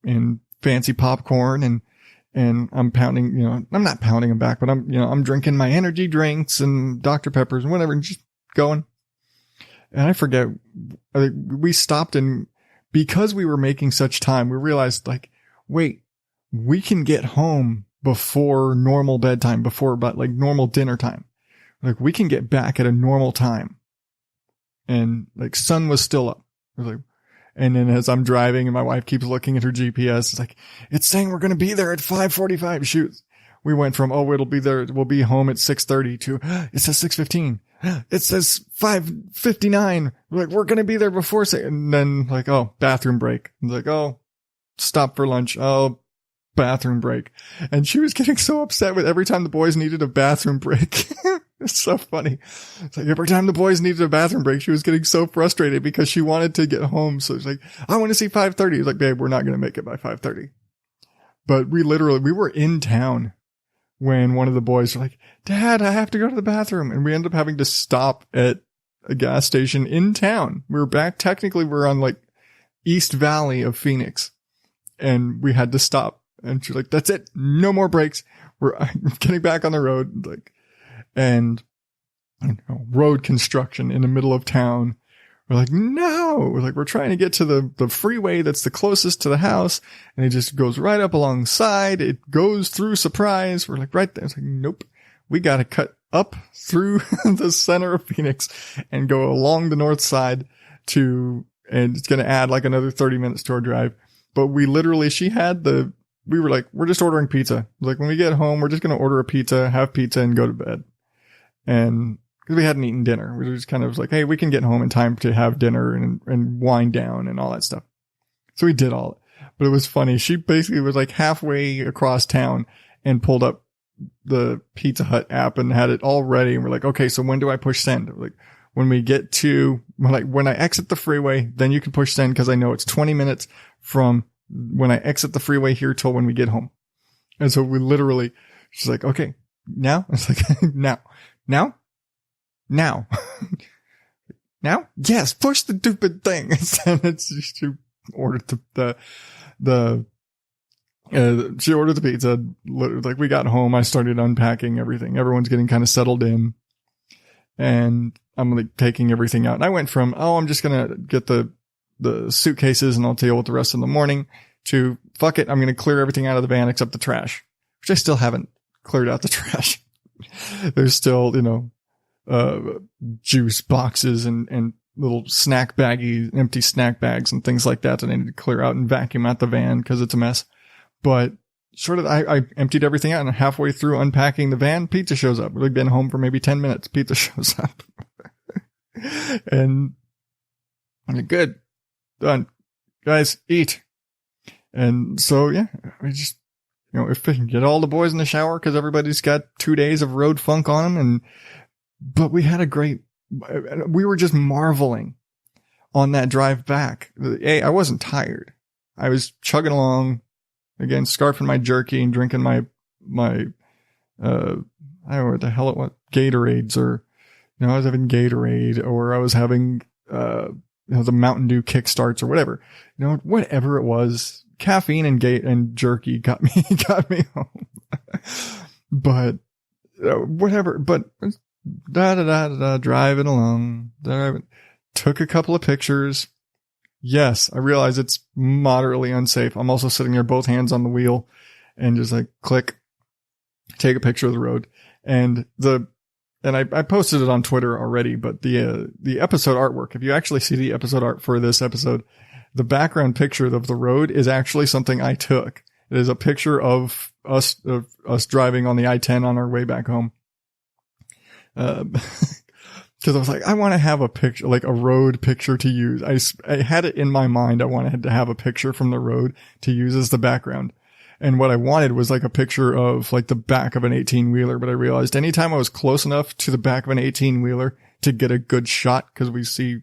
and fancy popcorn and I'm pounding, I'm not pounding them back, but I'm drinking my energy drinks and Dr. Peppers and whatever and just going. And I forget, we stopped and because we were making such time, we realized like, wait, we can get home before normal bedtime, before about like normal dinner time. Like, we can get back at a normal time. And like, sun was still up. I was like, and then as I'm driving and my wife keeps looking at her GPS, it's like, it's saying we're going to be there at 5:45. Shoot. We went from, we'll be home at 6:30 to, it says 6:15. It says 5:59. Like, we're going to be there before 6. And then like, oh, bathroom break. I was like, oh, stop for lunch. Oh, bathroom break. And she was getting so upset with every time the boys needed a bathroom break. It's so funny. It's like every time the boys needed a bathroom break, she was getting so frustrated because she wanted to get home. So it's like, I want to see 5:30. It's like, babe, we're not going to make it by 5:30. But we were in town when one of the boys were like, Dad, I have to go to the bathroom. And we ended up having to stop at a gas station in town. We were back. Technically, we're on like East Valley of Phoenix and we had to stop. And she's like, that's it. No more breaks. We're getting back on the road. Like, and road construction in the middle of town. We're like, no, we're trying to get to the freeway that's the closest to the house. And it just goes right up alongside. It goes through Surprise. We're like, right there. It's like, nope, we got to cut up through the center of Phoenix and go along the north side and it's going to add like another 30 minutes to our drive. But we were like, we're just ordering pizza. Like when we get home, we're just going to order a pizza, have pizza and go to bed. And because we hadn't eaten dinner, we were just kind of like, hey, we can get home in time to have dinner and wind down and all that stuff. So we did all it. But it was funny. She basically was like halfway across town and pulled up the Pizza Hut app and had it all ready. And we're like, okay, so when do I push send? We're like, when I exit the freeway, then you can push send because I know it's 20 minutes from when I exit the freeway here till when we get home. And so she's like, okay, now? It's like, now? Now? Yes, push the stupid thing. And she ordered she ordered the pizza. Like we got home, I started unpacking everything. Everyone's getting kind of settled in. And I'm like taking everything out. And I went from, I'm just going to get the suitcases and I'll deal with the rest in the morning to fuck it. I'm going to clear everything out of the van except the trash, which I still haven't cleared out the trash. There's still, juice boxes and little snack baggies, empty snack bags and things like that I need to clear out and vacuum out the van because it's a mess. But I emptied everything out and halfway through unpacking the van, pizza shows up. We've been home for maybe 10 minutes. Pizza shows up. And I'm like, good. Done. Guys, eat. And so, yeah, we just, if we can get all the boys in the shower because everybody's got 2 days of road funk on them. But we had we were just marveling on that drive back. I wasn't tired. I was chugging along, again, scarfing my jerky and drinking my I don't know what the hell it was, Gatorades, or, I was having Gatorade, or I was having, the Mountain Dew kickstarts or whatever, whatever it was, caffeine and jerky got me home. But whatever, but driving along, took a couple of pictures. Yes, I realize it's moderately unsafe. I'm also sitting there, both hands on the wheel, and just like click, take a picture of the road. And I posted it on Twitter already, but the episode artwork, if you actually see the episode art for this episode, the background picture of the road is actually something I took. It is a picture of us driving on the I-10 on our way back home. Cause I was like, I want to have a picture, like a road picture to use. I had it in my mind. I wanted to have a picture from the road to use as the background. And what I wanted was like a picture of like the back of an 18-wheeler. But I realized anytime I was close enough to the back of an 18-wheeler to get a good shot, cause we see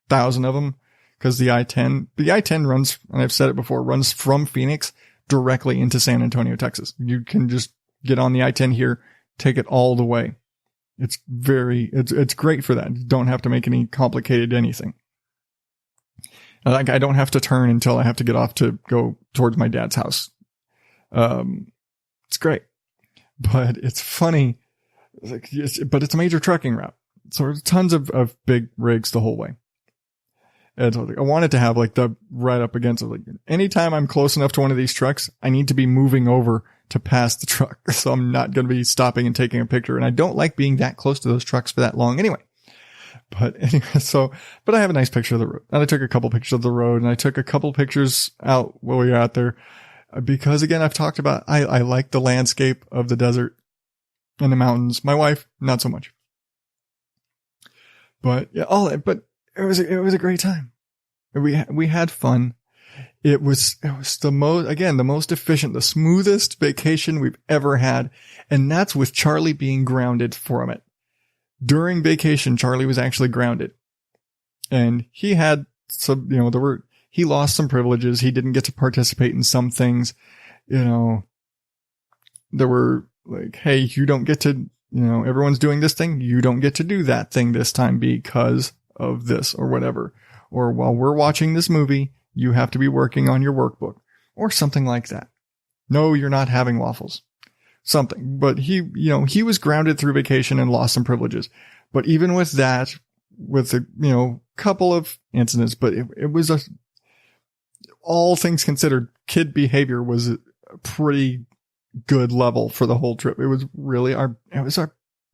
1,000 of them, cause the I-10 runs, and I've said it before, runs from Phoenix directly into San Antonio, Texas. You can just get on the I-10 here, take it all the way. It's great for that. You don't have to make any complicated anything. Like I don't have to turn until I have to get off to go towards my dad's house. It's great, but it's funny. But it's a major trucking route. So there's tons of big rigs the whole way. And so I wanted to have like the right up against it. Like anytime I'm close enough to one of these trucks, I need to be moving over to pass the truck. So I'm not going to be stopping and taking a picture. And I don't like being that close to those trucks for that long anyway. But anyway, but I have a nice picture of the road. And I took a couple pictures of the road, and I took a couple pictures out while we were out there. Because again, I've talked about, I like the landscape of the desert and the mountains. My wife, not so much. But yeah, but it was a great time. We had fun. It was the most efficient, the smoothest vacation we've ever had. And that's with Charlie being grounded from it. During vacation, Charlie was actually grounded, and he had some, he lost some privileges. He didn't get to participate in some things. There were like, hey, you don't get to, everyone's doing this thing. You don't get to do that thing this time because of this or whatever. Or while we're watching this movie, you have to be working on your workbook or something like that. No, you're not having waffles. something. But he was grounded through vacation and lost some privileges. But even with that, with a, couple of incidents, but it was all things considered, kid behavior was a pretty good level for the whole trip. It was really our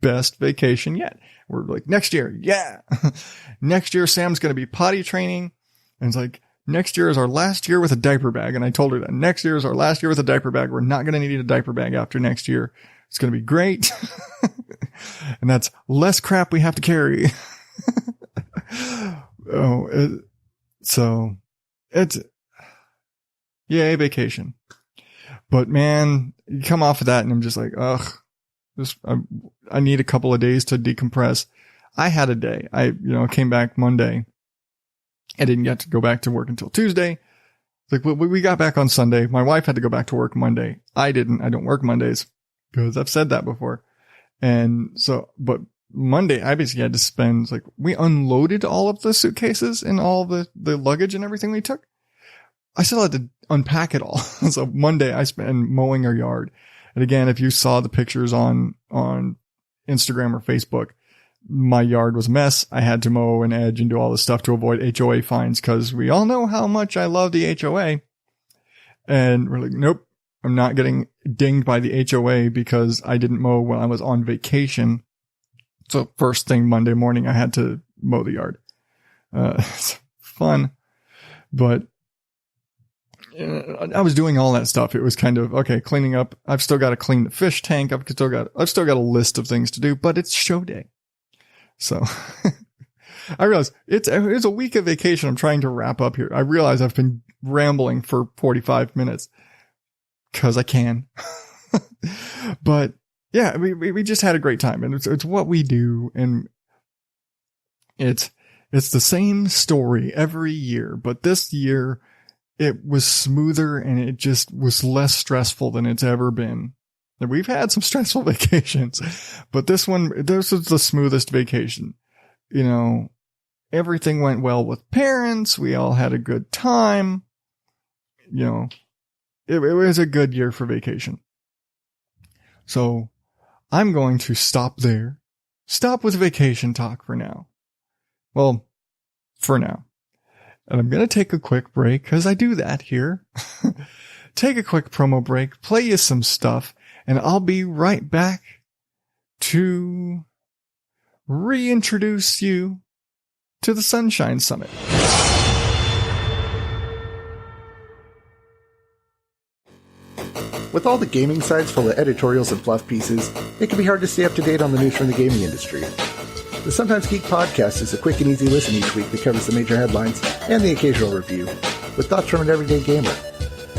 best vacation yet. We're like, next year. Yeah. Next year, Sam's going to be potty training. And it's like, next year is our last year with a diaper bag. And I told her that next year is our last year with a diaper bag. We're not going to need a diaper bag after next year. It's going to be great. And that's less crap we have to carry. So it's, yay, vacation. But man, you come off of that and I'm just like, I need a couple of days to decompress. I had a day. I came back Monday. I didn't get to go back to work until Tuesday. Like we got back on Sunday. My wife had to go back to work Monday. I didn't. I don't work Mondays because I've said that before. And so, but Monday I basically had to spend, we unloaded all of the suitcases and all the luggage and everything we took. I still had to unpack it all. So Monday I spent mowing our yard. And again, if you saw the pictures on Instagram or Facebook, my yard was a mess. I had to mow and edge and do all this stuff to avoid HOA fines because we all know how much I love the HOA. And we're like, nope, I'm not getting dinged by the HOA because I didn't mow when I was on vacation. So first thing Monday morning, I had to mow the yard. It's fun, but I was doing all that stuff. It was kind of, okay, cleaning up. I've still got to clean the fish tank. I've still got a list of things to do, but it's show day. So I realize it's a week of vacation. I'm trying to wrap up here. I realize I've been rambling for 45 minutes because I can, but yeah, we just had a great time, and it's what we do. And it's the same story every year, but this year it was smoother and it just was less stressful than it's ever been. And we've had some stressful vacations, but this was the smoothest vacation. Everything went well with parents. We all had a good time. It was a good year for vacation. So I'm going to stop there. Stop with vacation talk for now. Well, for now. And I'm going to take a quick break because I do that here. Take a quick promo break, play you some stuff, and I'll be right back to reintroduce you to the Sunshine Summit. With all the gaming sites full of editorials and fluff pieces, it can be hard to stay up to date on the news from the gaming industry. The Sometimes Geek podcast is a quick and easy listen each week that covers the major headlines and the occasional review, with thoughts from an everyday gamer.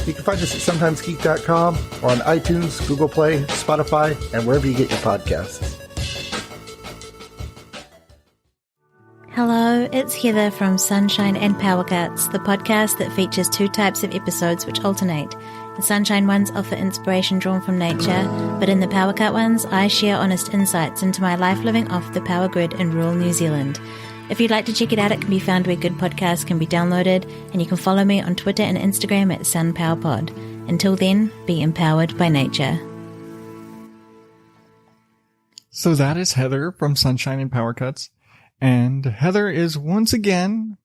You can find us at sometimesgeek.com or on iTunes, Google Play, Spotify, and wherever you get your podcasts. Hello, it's Heather from Sunshine and Power Cuts, the podcast that features two types of episodes which alternate. The Sunshine ones offer inspiration drawn from nature, but in the Power Cut ones, I share honest insights into my life living off the power grid in rural New Zealand. If you'd like to check it out, it can be found where good podcasts can be downloaded, and you can follow me on Twitter and Instagram at SunPowerPod. Until then, be empowered by nature. So that is Heather from Sunshine and Power Cuts. And Heather is once again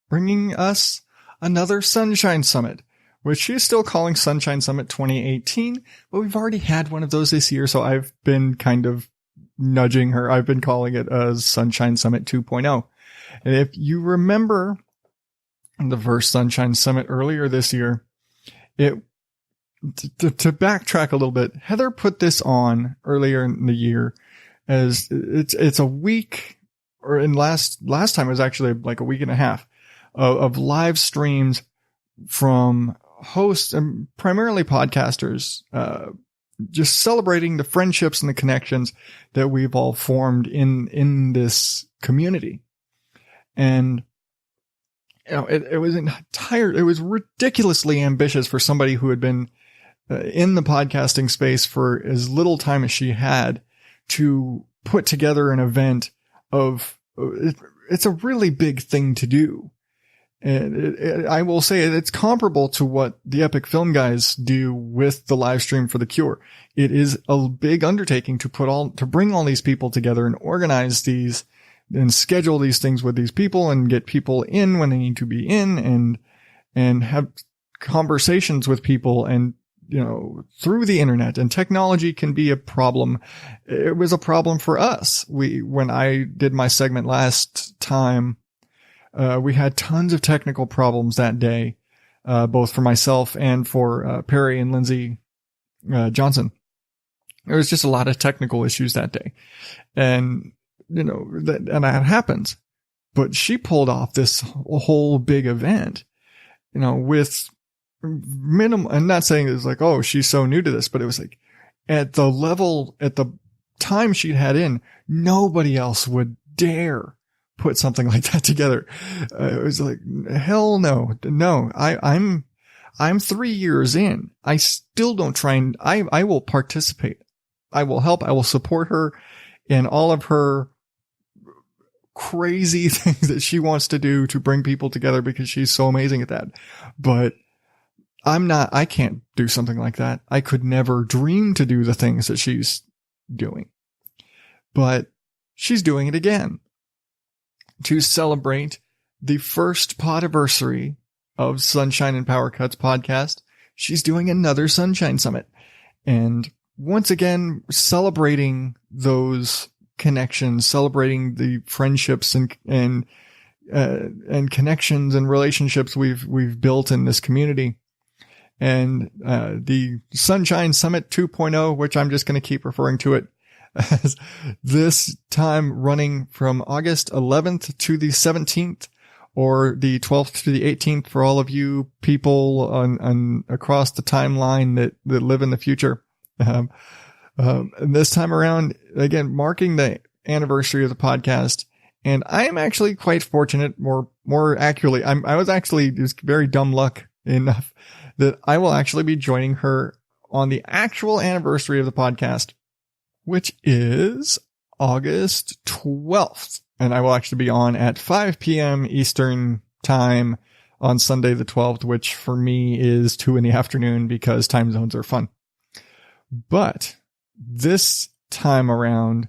bringing us another Sunshine Summit, which she is still calling Sunshine Summit 2018, but we've already had one of those this year, so I've been kind of nudging her. I've been calling it as Sunshine Summit 2.0. And if you remember the first Sunshine Summit earlier this year, to backtrack a little bit, Heather put this on earlier in the year as it's a week, or in last time it was actually like a week and a half of live streams from hosts and primarily podcasters, just celebrating the friendships and the connections that we've all formed in this community. And it was ridiculously ambitious for somebody who had been in the podcasting space for as little time as she had to put together an event of, it's a really big thing to do. And I will say it's comparable to what the Epic Film guys do with the live stream for The Cure. It is a big undertaking to bring all these people together and organize these and schedule these things with these people and get people in when they need to be in and have conversations with people and, through the internet. And technology can be a problem. It was a problem for us. When I did my segment last time, we had tons of technical problems that day, both for myself and for Perry and Lindsay Johnson. There was just a lot of technical issues that day. And, that happens. But she pulled off this whole big event, with minimum. I'm not saying it's like, oh, she's so new to this, but it was like at the time she'd had in, nobody else would dare put something like that together. It was like, hell no. I'm 3 years in. I still don't try and I will participate. I will help. I will support her in all of her crazy things that she wants to do to bring people together because she's so amazing at that. But I can't do something like that. I could never dream to do the things that she's doing, but she's doing it again to celebrate the first podiversary of Sunshine and Power Cuts podcast. She's doing another Sunshine Summit, and once again, celebrating those connections, celebrating the friendships and connections and relationships we've built in this community. And the Sunshine Summit 2.0, which I'm just going to keep referring to it as this time, running from August 11th to the 17th, or the 12th to the 18th for all of you people on across the timeline that live in the future. And this time around, again, marking the anniversary of the podcast. And I am actually quite fortunate, more accurately, I was actually just very dumb luck enough that I will actually be joining her on the actual anniversary of the podcast, which is August 12th. And I will actually be on at 5 p.m. Eastern time on Sunday the 12th, which for me is 2 p.m. because time zones are fun. But this time around,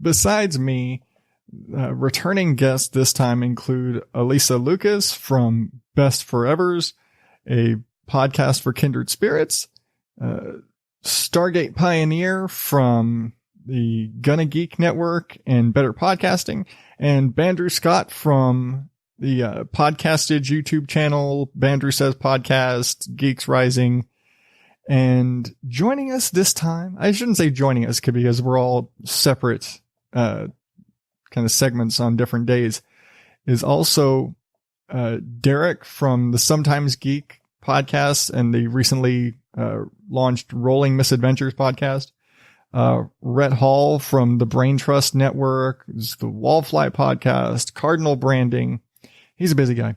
besides me, returning guests this time include Elisa Lucas from Best Forevers, a podcast for kindred spirits, Stargate Pioneer from the Gonna Geek Network and Better Podcasting, and Bandrew Scott from the Podcastage YouTube channel, Bandrew Says Podcast, Geeks Rising. And joining us this time, I shouldn't say joining us because we're all separate kind of segments on different days, is also Derek from the Sometimes Geek podcast and the recently launched Rolling Misadventures podcast. Rhett Hall from the Brain Trust Network, the Wallfly podcast, Cardinal Branding. He's a busy guy.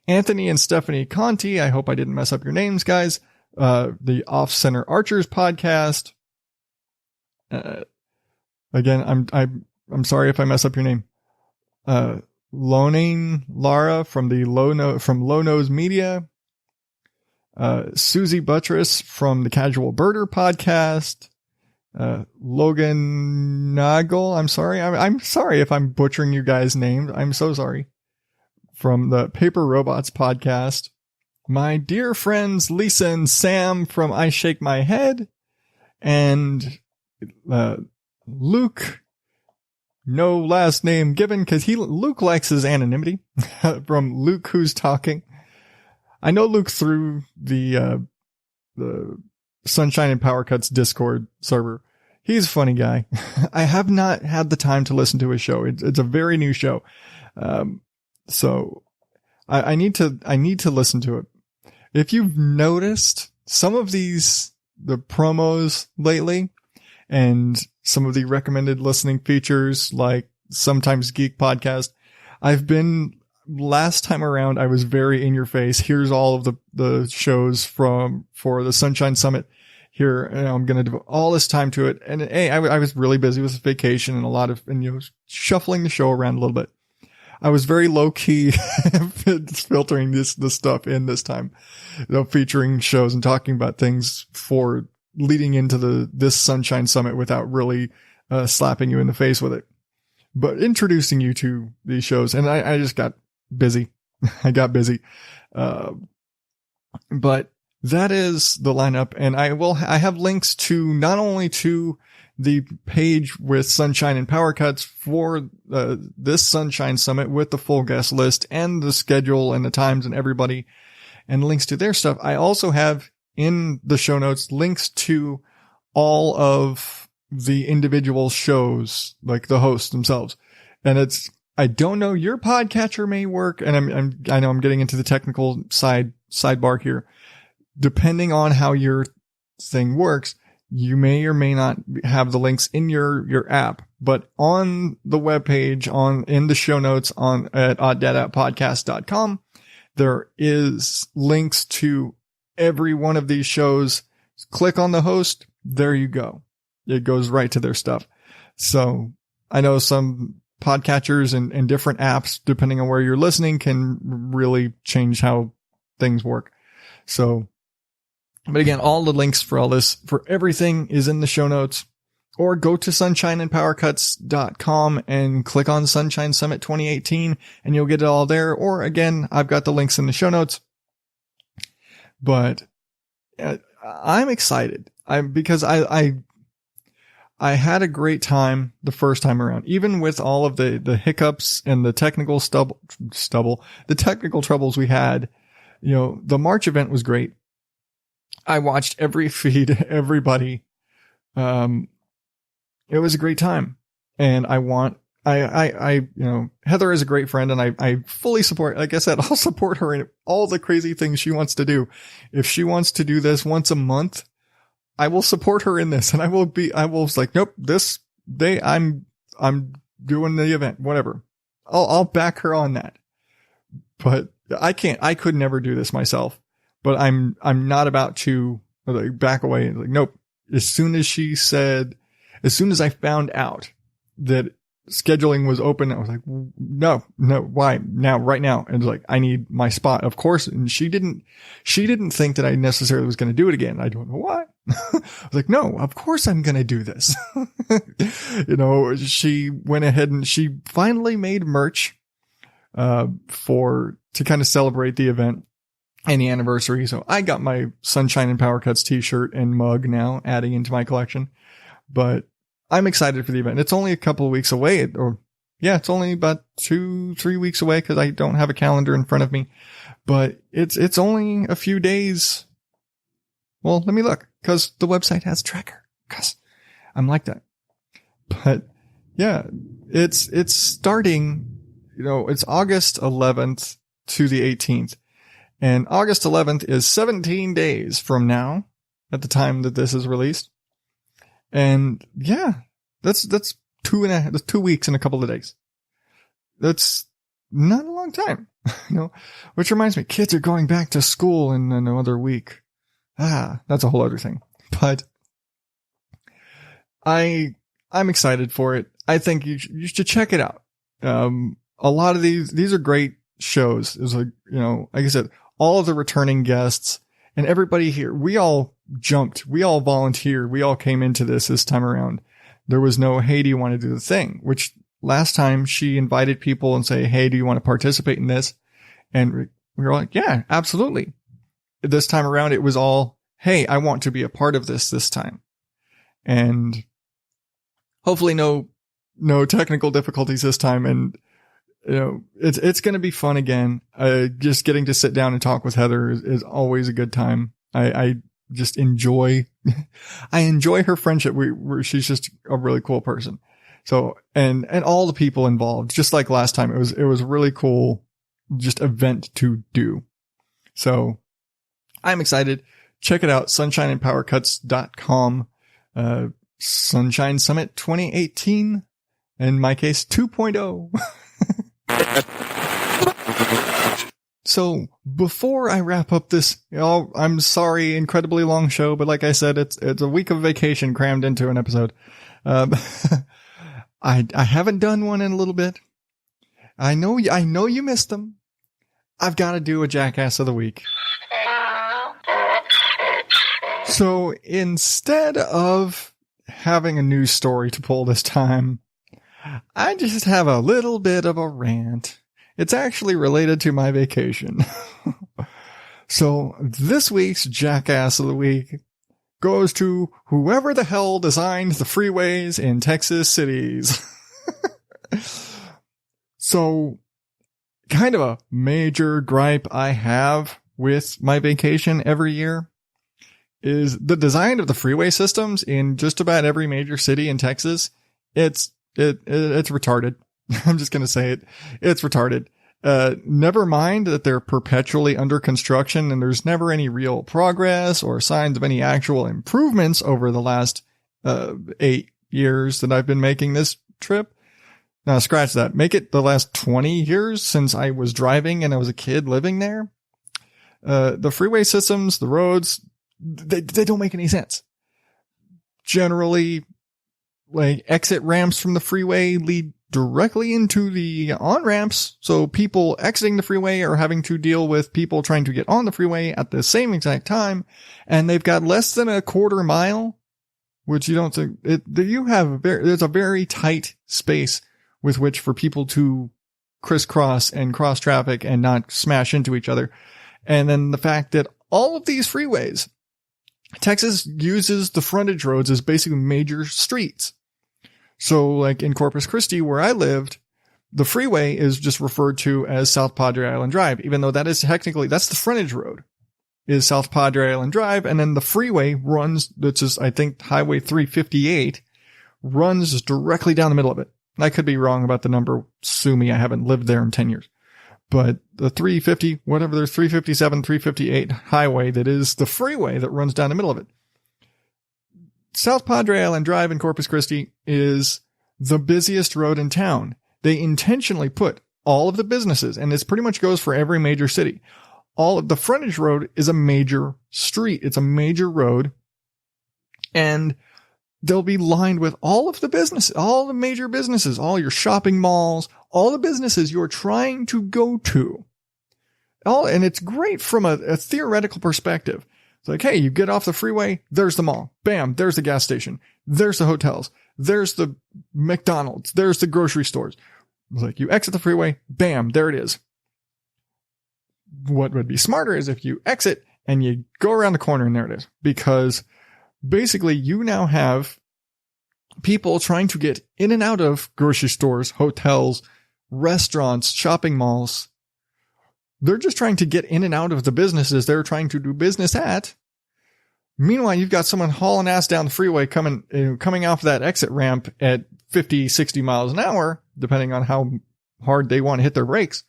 Anthony and Stephanie Conti. I hope I didn't mess up your names, guys. The Off Center Archers podcast. Again, I'm sorry if I mess up your name. Lonane Lara from the Low Nose Media. Susie Buttress from the Casual Birder podcast. Logan Nagel. I'm sorry. I'm sorry if I'm butchering you guys' names. I'm so sorry. From the Paper Robots podcast. My dear friends Lisa and Sam from I Shake My Head, and Luke, no last name given because Luke likes his anonymity, from Luke Who's Talking. I know Luke through the Sunshine and Power Cuts Discord server. He's a funny guy. I have not had the time to listen to his show. It's a very new show. So I need to listen to it. If you've noticed some of the promos lately and some of the recommended listening features like Sometimes Geek podcast, last time around, I was very in your face. Here's all of the shows for the Sunshine Summit here. And I'm going to devote all this time to it. And hey, I was really busy with vacation and shuffling the show around a little bit. I was very low key filtering this stuff in this time, featuring shows and talking about things for leading into this Sunshine Summit without really slapping you in the face with it, but introducing you to these shows. And I just got busy. I got busy. But that is the lineup. And I have links to not only to the page with Sunshine and Power Cuts for this Sunshine Summit with the full guest list and the schedule and the times and everybody, and links to their stuff. I also have in the show notes links to all of the individual shows, like the hosts themselves. And I don't know, your podcatcher may work, and I know I'm getting into the technical sidebar here. Depending on how your thing works, you may or may not have the links in your app, but on the webpage, in the show notes at odddadatpodcast.com, there is links to every one of these shows. Click on the host. There you go. It goes right to their stuff. So I know some podcatchers and different apps, depending on where you're listening, can really change how things work. So, but again, all the links for all this, for everything, is in the show notes, or go to sunshineandpowercuts.com and click on Sunshine Summit 2018 and you'll get it all there. Or again, I've got the links in the show notes, but I'm excited. Because I had a great time the first time around, even with all of the hiccups and the technical the technical troubles we had. The March event was great. I watched every feed, everybody. It was a great time. And Heather is a great friend, and I fully support, like I said, I'll support her in all the crazy things she wants to do. If she wants to do this once a month, I will support her in this, and I will like, nope, this day I'm doing the event, whatever. I'll back her on that. But I could never do this myself. But I'm not about to back away. Like, nope. As soon as I found out that scheduling was open, I was like, no, why now, right now? And it's like, I need my spot, of course. And she didn't think that I necessarily was going to do it again. I don't know why. I was like, no, of course I'm going to do this. She went ahead and she finally made merch, to kind of celebrate the event and the anniversary. So I got my Sunshine and Power Cuts t-shirt and mug now, adding into my collection. But I'm excited for the event. It's only a couple of weeks away, it's only about 2-3 weeks away, because I don't have a calendar in front of me. But it's only a few days. Well, let me look, because the website has a tracker, because I'm like that. But yeah, it's starting, it's August 11th to the 18th. And August 11th is 17 days from now, at the time that this is released. And yeah, that's 2 weeks and a couple of days. That's not a long time, which reminds me, kids are going back to school in another week. That's a whole other thing, but I'm excited for it. I think you should check it out. A lot of these are great shows. It's like, like I said, all of the returning guests and everybody here, we all jumped, we all volunteered, we all came into this time around. There was no, hey, do you want to do the thing? Which last time she invited people and say, hey, do you want to participate in this? And we were like, yeah, absolutely. This time around, it was all, hey, I want to be a part of this time. And hopefully no technical difficulties this time. And, it's going to be fun again. Just getting to sit down and talk with Heather is always a good time. I just enjoy, I enjoy her friendship. She's just a really cool person. So, and all the people involved, just like last time, it was a really cool, just event to do. So I'm excited. Check it out. sunshineandpowercuts.com. Sunshine Summit 2018. In my case, 2.0. So before I wrap up this, I'm sorry, incredibly long show, but like I said, it's a week of vacation crammed into an episode. I haven't done one in a little bit. I know you missed them. I've got to do a Jackass of the Week. So instead of having a news story to pull this time, I just have a little bit of a rant. It's actually related to my vacation. So this week's Jackass of the Week goes to whoever the hell designed the freeways in Texas cities. So kind of a major gripe I have with my vacation every year is the design of the freeway systems in just about every major city in Texas. It's retarded. I'm just going to say it. It's retarded. Never mind that they're perpetually under construction and there's never any real progress or signs of any actual improvements over the last 8 years that I've been making this trip. Now scratch that. Make it the last 20 years since I was driving and I was a kid living there. The freeway systems, the roads, they don't make any sense. Generally, like exit ramps from the freeway lead directly into the on-ramps. So people exiting the freeway are having to deal with people trying to get on the freeway at the same exact time. And they've got less than a quarter mile, which you don't think there's a very tight space with which for people to crisscross and cross traffic and not smash into each other. And then the fact that all of these freeways, Texas uses the frontage roads as basically major streets. So like in Corpus Christi, where I lived, the freeway is just referred to as South Padre Island Drive, even though that is technically, that's the frontage road is South Padre Island Drive. And then the freeway runs, which is, I think, Highway 358 runs directly down the middle of it. I could be wrong about the number. Sue me. I haven't lived there in 10 years. But the 350, whatever, there's 357, 358 highway that is the freeway that runs down the middle of it. South Padre Island Drive in Corpus Christi is the busiest road in town. They intentionally put all of the businesses, and this pretty much goes for every major city. All of the frontage road is a major street. It's a major road. And they'll be lined with all of the business, all the major businesses, all your shopping malls, all the businesses you're trying to go to. And it's great from a theoretical perspective. It's like, hey, you get off the freeway, there's the mall. Bam, there's the gas station. There's the hotels. There's the McDonald's. There's the grocery stores. It's like you exit the freeway, bam, there it is. What would be smarter is if you exit and you go around the corner and there it is. Because basically you now have people trying to get in and out of grocery stores, hotels, restaurants, shopping malls. They're just trying to get in and out of the businesses they're trying to do business at. Meanwhile, you've got someone hauling ass down the freeway coming off that exit ramp at 50, 60 miles an hour, depending on how hard they want to hit their brakes.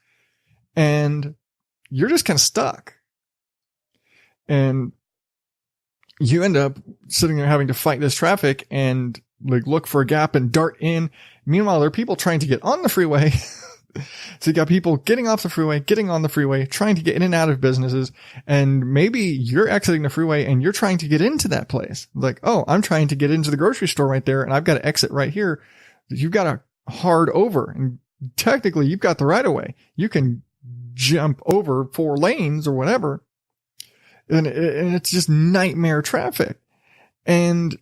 And you're just kind of stuck. And you end up sitting there having to fight this traffic and like look for a gap and dart in. Meanwhile, there are people trying to get on the freeway. So you got people getting off the freeway, getting on the freeway, trying to get in and out of businesses. And maybe you're exiting the freeway and you're trying to get into that place. Like, oh, I'm trying to get into the grocery store right there and I've got to exit right here. You've got to hard over, and technically you've got the right of way. You can jump over 4 lanes or whatever. And it's just nightmare traffic. And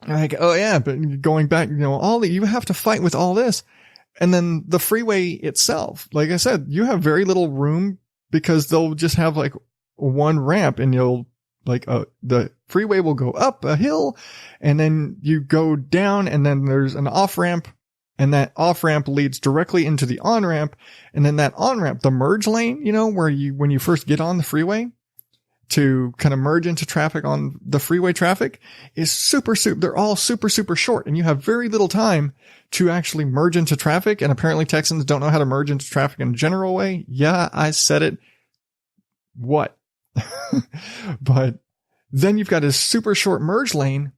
like, oh yeah, but going back, you have to fight with all this. And then the freeway itself, like I said, you have very little room because they'll just have like one ramp and the freeway will go up a hill and then you go down and then there's an off ramp and that off ramp leads directly into the on ramp. And then that on ramp, the merge lane, where when you first get on the freeway to kind of merge into traffic on the freeway traffic is they're all super short and you have very little time to actually merge into traffic. And apparently Texans don't know how to merge into traffic in a general way. Yeah, I said it. What? But then you've got a super short merge lane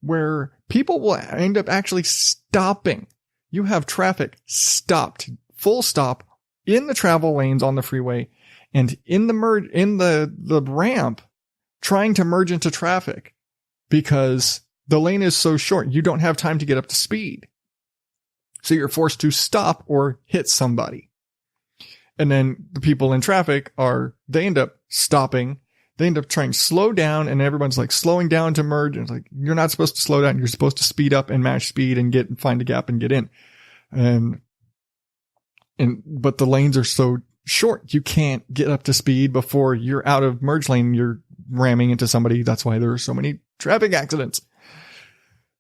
where people will end up actually stopping. You have traffic stopped, full stop in the travel lanes on the freeway and in the ramp trying to merge into traffic because the lane is so short. You don't have time to get up to speed. So you're forced to stop or hit somebody. And then the people in traffic they end up stopping. They end up trying to slow down, and everyone's like slowing down to merge. And it's like, you're not supposed to slow down. You're supposed to speed up and match speed and find a gap and get in. But the lanes are so short. You can't get up to speed before you're out of merge lane. You're ramming into somebody. That's why there are so many traffic accidents.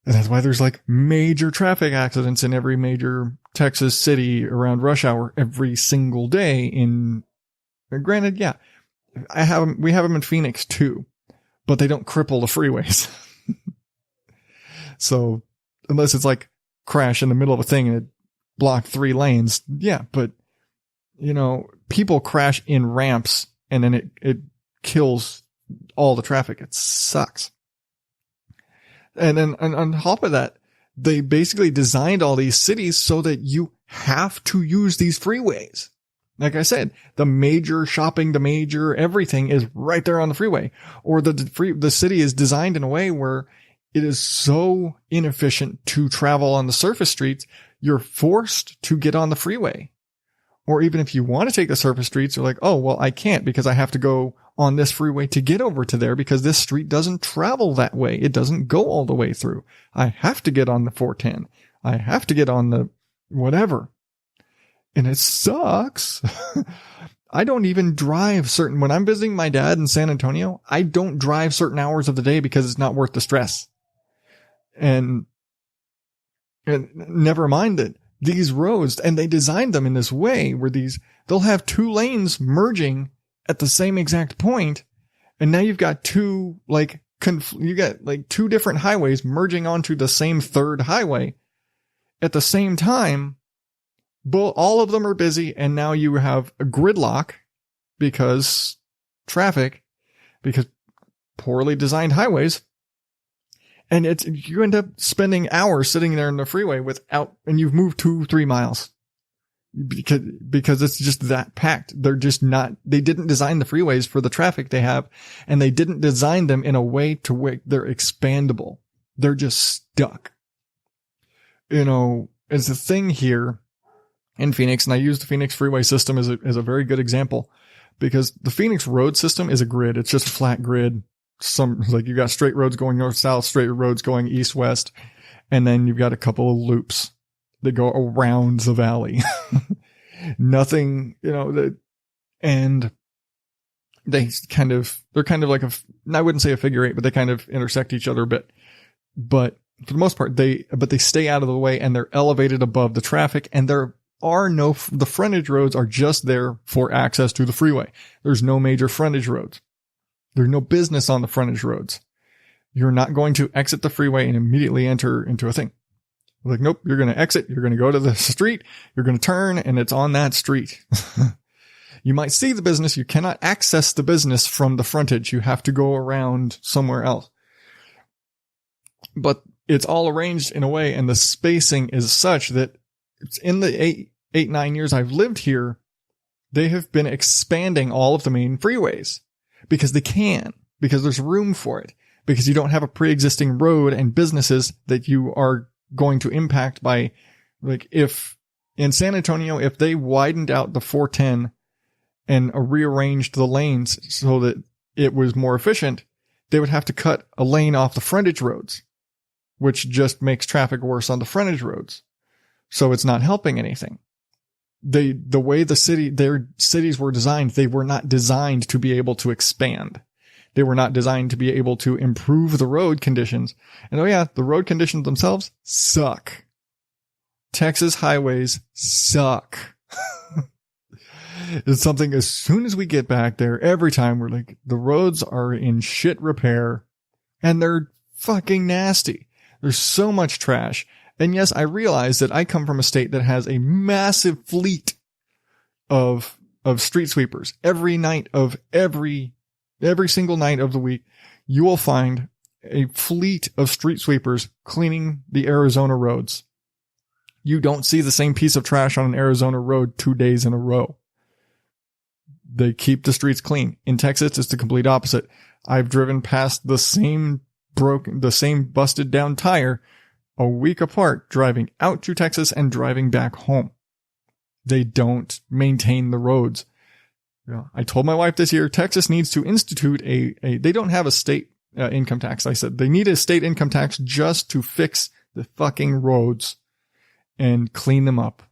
And that's why there's like major traffic accidents in every major Texas city around rush hour every single day. Granted, yeah, we have them in Phoenix too, but they don't cripple the freeways. So unless it's like crash in the middle of a thing and it blocked 3 lanes. Yeah. But people crash in ramps and then it kills all the traffic. It sucks. And then on top of that, they basically designed all these cities so that you have to use these freeways. Like I said, the major shopping, the major everything is right there on the freeway. Or the city is designed in a way where it is so inefficient to travel on the surface streets, you're forced to get on the freeway. Or even if you want to take the surface streets, you're like, oh, well, I can't because I have to go on this freeway to get over to there because this street doesn't travel that way. It doesn't go all the way through. I have to get on the 410. I have to get on the whatever. And it sucks. I don't even drive when I'm visiting my dad in San Antonio, I don't drive certain hours of the day because it's not worth the stress. And never mind that these roads, and they designed them in this way where they'll have 2 lanes merging at the same exact point. And now you've got 2 different highways merging onto the same third highway at the same time. All of them are busy, and now you have a gridlock because poorly designed highways. And you end up spending hours sitting there in the freeway and you've moved 2-3 miles because it's just that packed. They didn't design the freeways for the traffic they have, and they didn't design them in a way to where they're expandable. They're just stuck. It's a thing here in Phoenix, and I use the Phoenix freeway system as a very good example because the Phoenix road system is a grid. It's just a flat grid. You got straight roads going north-south, straight roads going east-west, and then you've got a couple of loops that go around the valley. Nothing, and they're kind of like I wouldn't say a figure 8, but they kind of intersect each other a bit. But for the most part, they stay out of the way, and they're elevated above the traffic, and the frontage roads are just there for access to the freeway. There's no major frontage roads. There's no business on the frontage roads. You're not going to exit the freeway and immediately enter into a thing. Like, nope, you're going to exit. You're going to go to the street. You're going to turn, and it's on that street. You might see the business. You cannot access the business from the frontage. You have to go around somewhere else. But it's all arranged in a way, and the spacing is such that it's in the 8-9 years I've lived here, they have been expanding all of the main freeways. Because because there's room for it, because you don't have a pre-existing road and businesses that you are going to impact by, like, if in San Antonio, if they widened out the 410 and rearranged the lanes so that it was more efficient, they would have to cut a lane off the frontage roads, which just makes traffic worse on the frontage roads. So it's not helping anything. The way their cities were designed, they were not designed to be able to expand. They were not designed to be able to improve the road conditions. And the road conditions themselves suck. Texas highways suck. It's something as soon as we get back there, every time we're like, the roads are in shit repair and they're fucking nasty. There's so much trash. And yes, I realize that I come from a state that has a massive fleet of street sweepers. Every single night of the week, you will find a fleet of street sweepers cleaning the Arizona roads. You don't see the same piece of trash on an Arizona road 2 days in a row. They keep the streets clean. In Texas, it's the complete opposite. I've driven past the same busted down tire a week apart, driving out to Texas and driving back home. They don't maintain the roads. I told my wife this year, Texas needs to institute they don't have a state income tax. I said they need a state income tax just to fix the fucking roads and clean them up.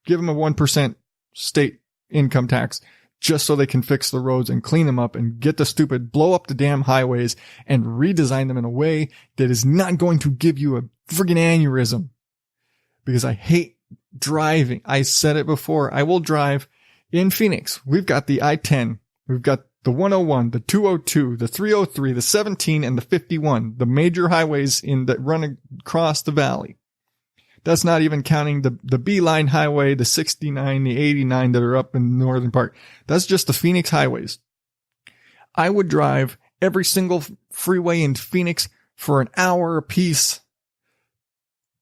Give them a 1% state income tax just so they can fix the roads and clean them up and blow up the damn highways and redesign them in a way that is not going to give you a friggin' aneurysm. Because I hate driving. I said it before. I will drive in Phoenix. We've got the I-10. We've got the 101, the 202, the 303, the 17, and the 51, the major highways that run across the valley. That's not even counting the B-line highway, the 69, the 89 that are up in the northern part. That's just the Phoenix highways. I would drive every single freeway in Phoenix for an hour apiece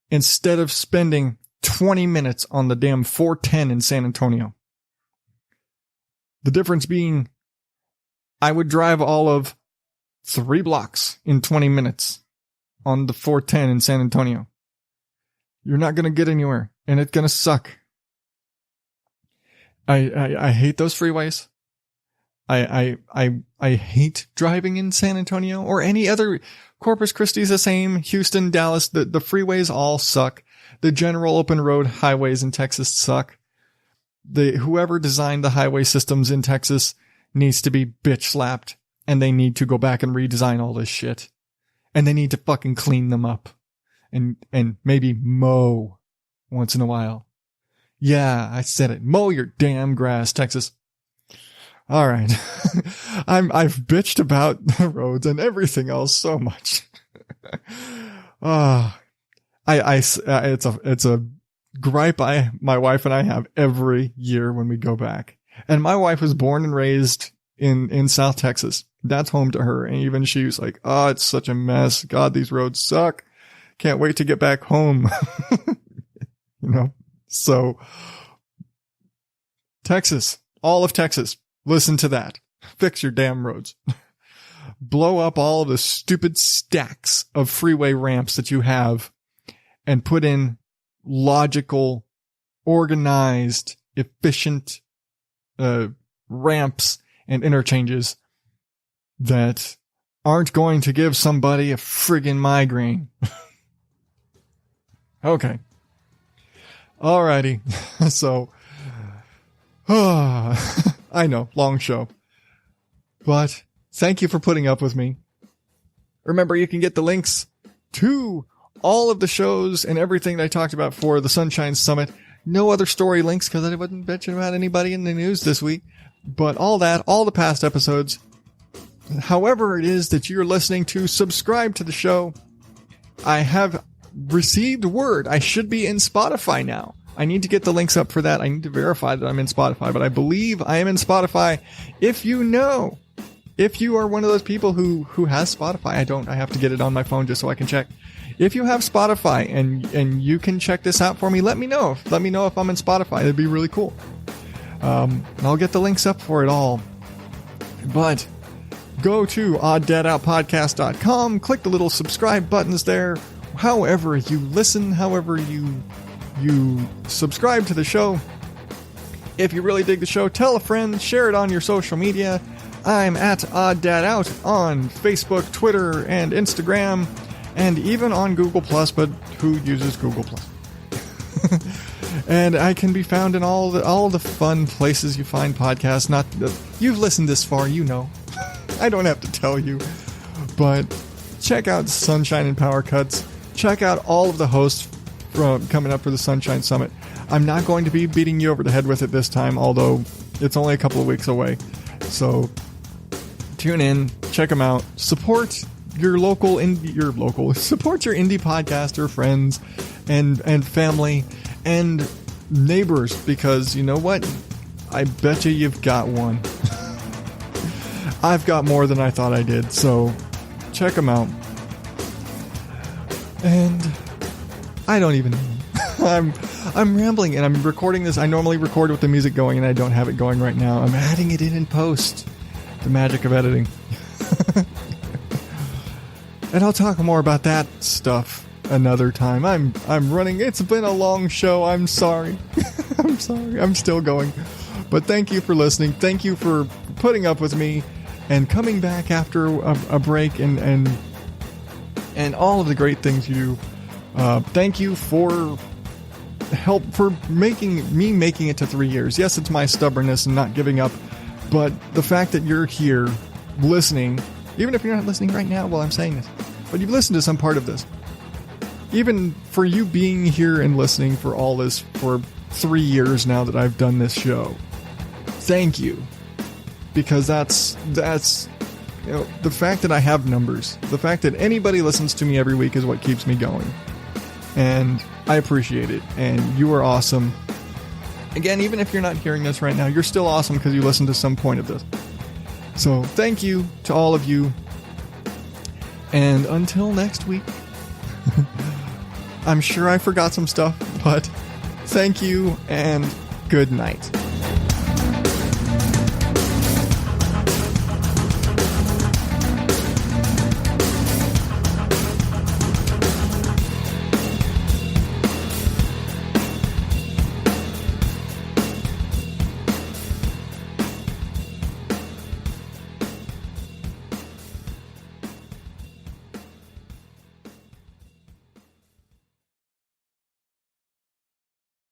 instead of spending 20 minutes on the damn 410 in San Antonio. The difference being I would drive all of 3 blocks in 20 minutes on the 410 in San Antonio. You're not going to get anywhere, and it's going to suck. I hate those freeways. I hate driving in San Antonio or any other. Corpus Christi's the same. Houston, Dallas, the freeways all suck. The general open road highways in Texas suck. Whoever designed the highway systems in Texas needs to be bitch slapped, and they need to go back and redesign all this shit. And they need to fucking clean them up. And maybe mow once in a while. Yeah, I said it. Mow your damn grass, Texas. All right. I've bitched about the roads and everything else so much. It's a gripe my wife and I have every year when we go back. And my wife was born and raised in South Texas. That's home to her. And even she was like, oh, it's such a mess. God, these roads suck. Can't wait to get back home. So Texas, all of Texas, listen to that. Fix your damn roads. Blow up all of the stupid stacks of freeway ramps that you have and put in logical, organized, efficient, ramps and interchanges that aren't going to give somebody a friggin' migraine. Okay. Alrighty. So, I know, long show. But thank you for putting up with me. Remember, you can get the links to all of the shows and everything that I talked about for the Sunshine Summit. No other story links because I wasn't bitching about anybody in the news this week. But all the past episodes, however it is that you're listening to, subscribe to the show. I have received word I should be in Spotify now. I need to get the links up for that. I need to verify that I'm in Spotify, but I believe I am in Spotify. If you are one of those people who has Spotify, I have to get it on my phone just so I can check. If you have Spotify and you can check this out for me, let me know. Let me know if I'm in Spotify. That'd be really cool. And I'll get the links up for it all. But go to odddadoutpodcast.com, click the little subscribe buttons there. However you listen, however you subscribe to the show. If you really dig the show, tell a friend, share it on your social media. I'm at OddDadOut on Facebook, Twitter, and Instagram, and even on Google+, but who uses Google+? And I can be found in all the fun places you find podcasts. You've listened this far, you know. I don't have to tell you. But check out Sunshine and Power Cuts. Check out all of the hosts coming up for the Sunshine Summit. I'm not going to be beating you over the head with it this time, although it's only a couple of weeks away. So tune in, check them out, support your local support your indie podcaster friends and family and neighbors, because you know what? I bet you've got one. I've got more than I thought I did, so check them out. And I don't even know. I'm rambling and I'm recording this. I normally record with the music going and I don't have it going right now. I'm adding it in post. The magic of editing. And I'll talk more about that stuff another time. I'm running. It's been a long show. I'm sorry. I'm sorry. I'm still going. But thank you for listening. Thank you for putting up with me and coming back after a break and all of the great things you do. Thank you for help for making it to 3 years. Yes, it's my stubbornness and not giving up, but the fact that you're here listening, even if you're not listening right now while I'm saying this, but you've listened to some part of this, even for you being here and listening for all this for 3 years now that I've done this show, thank you. Because that's the fact that I have numbers, the fact that anybody listens to me every week is what keeps me going. And I appreciate it. And you are awesome. Again, even if you're not hearing this right now, you're still awesome because you listened to some point of this. So thank you to all of you. And until next week, I'm sure I forgot some stuff, but thank you and good night.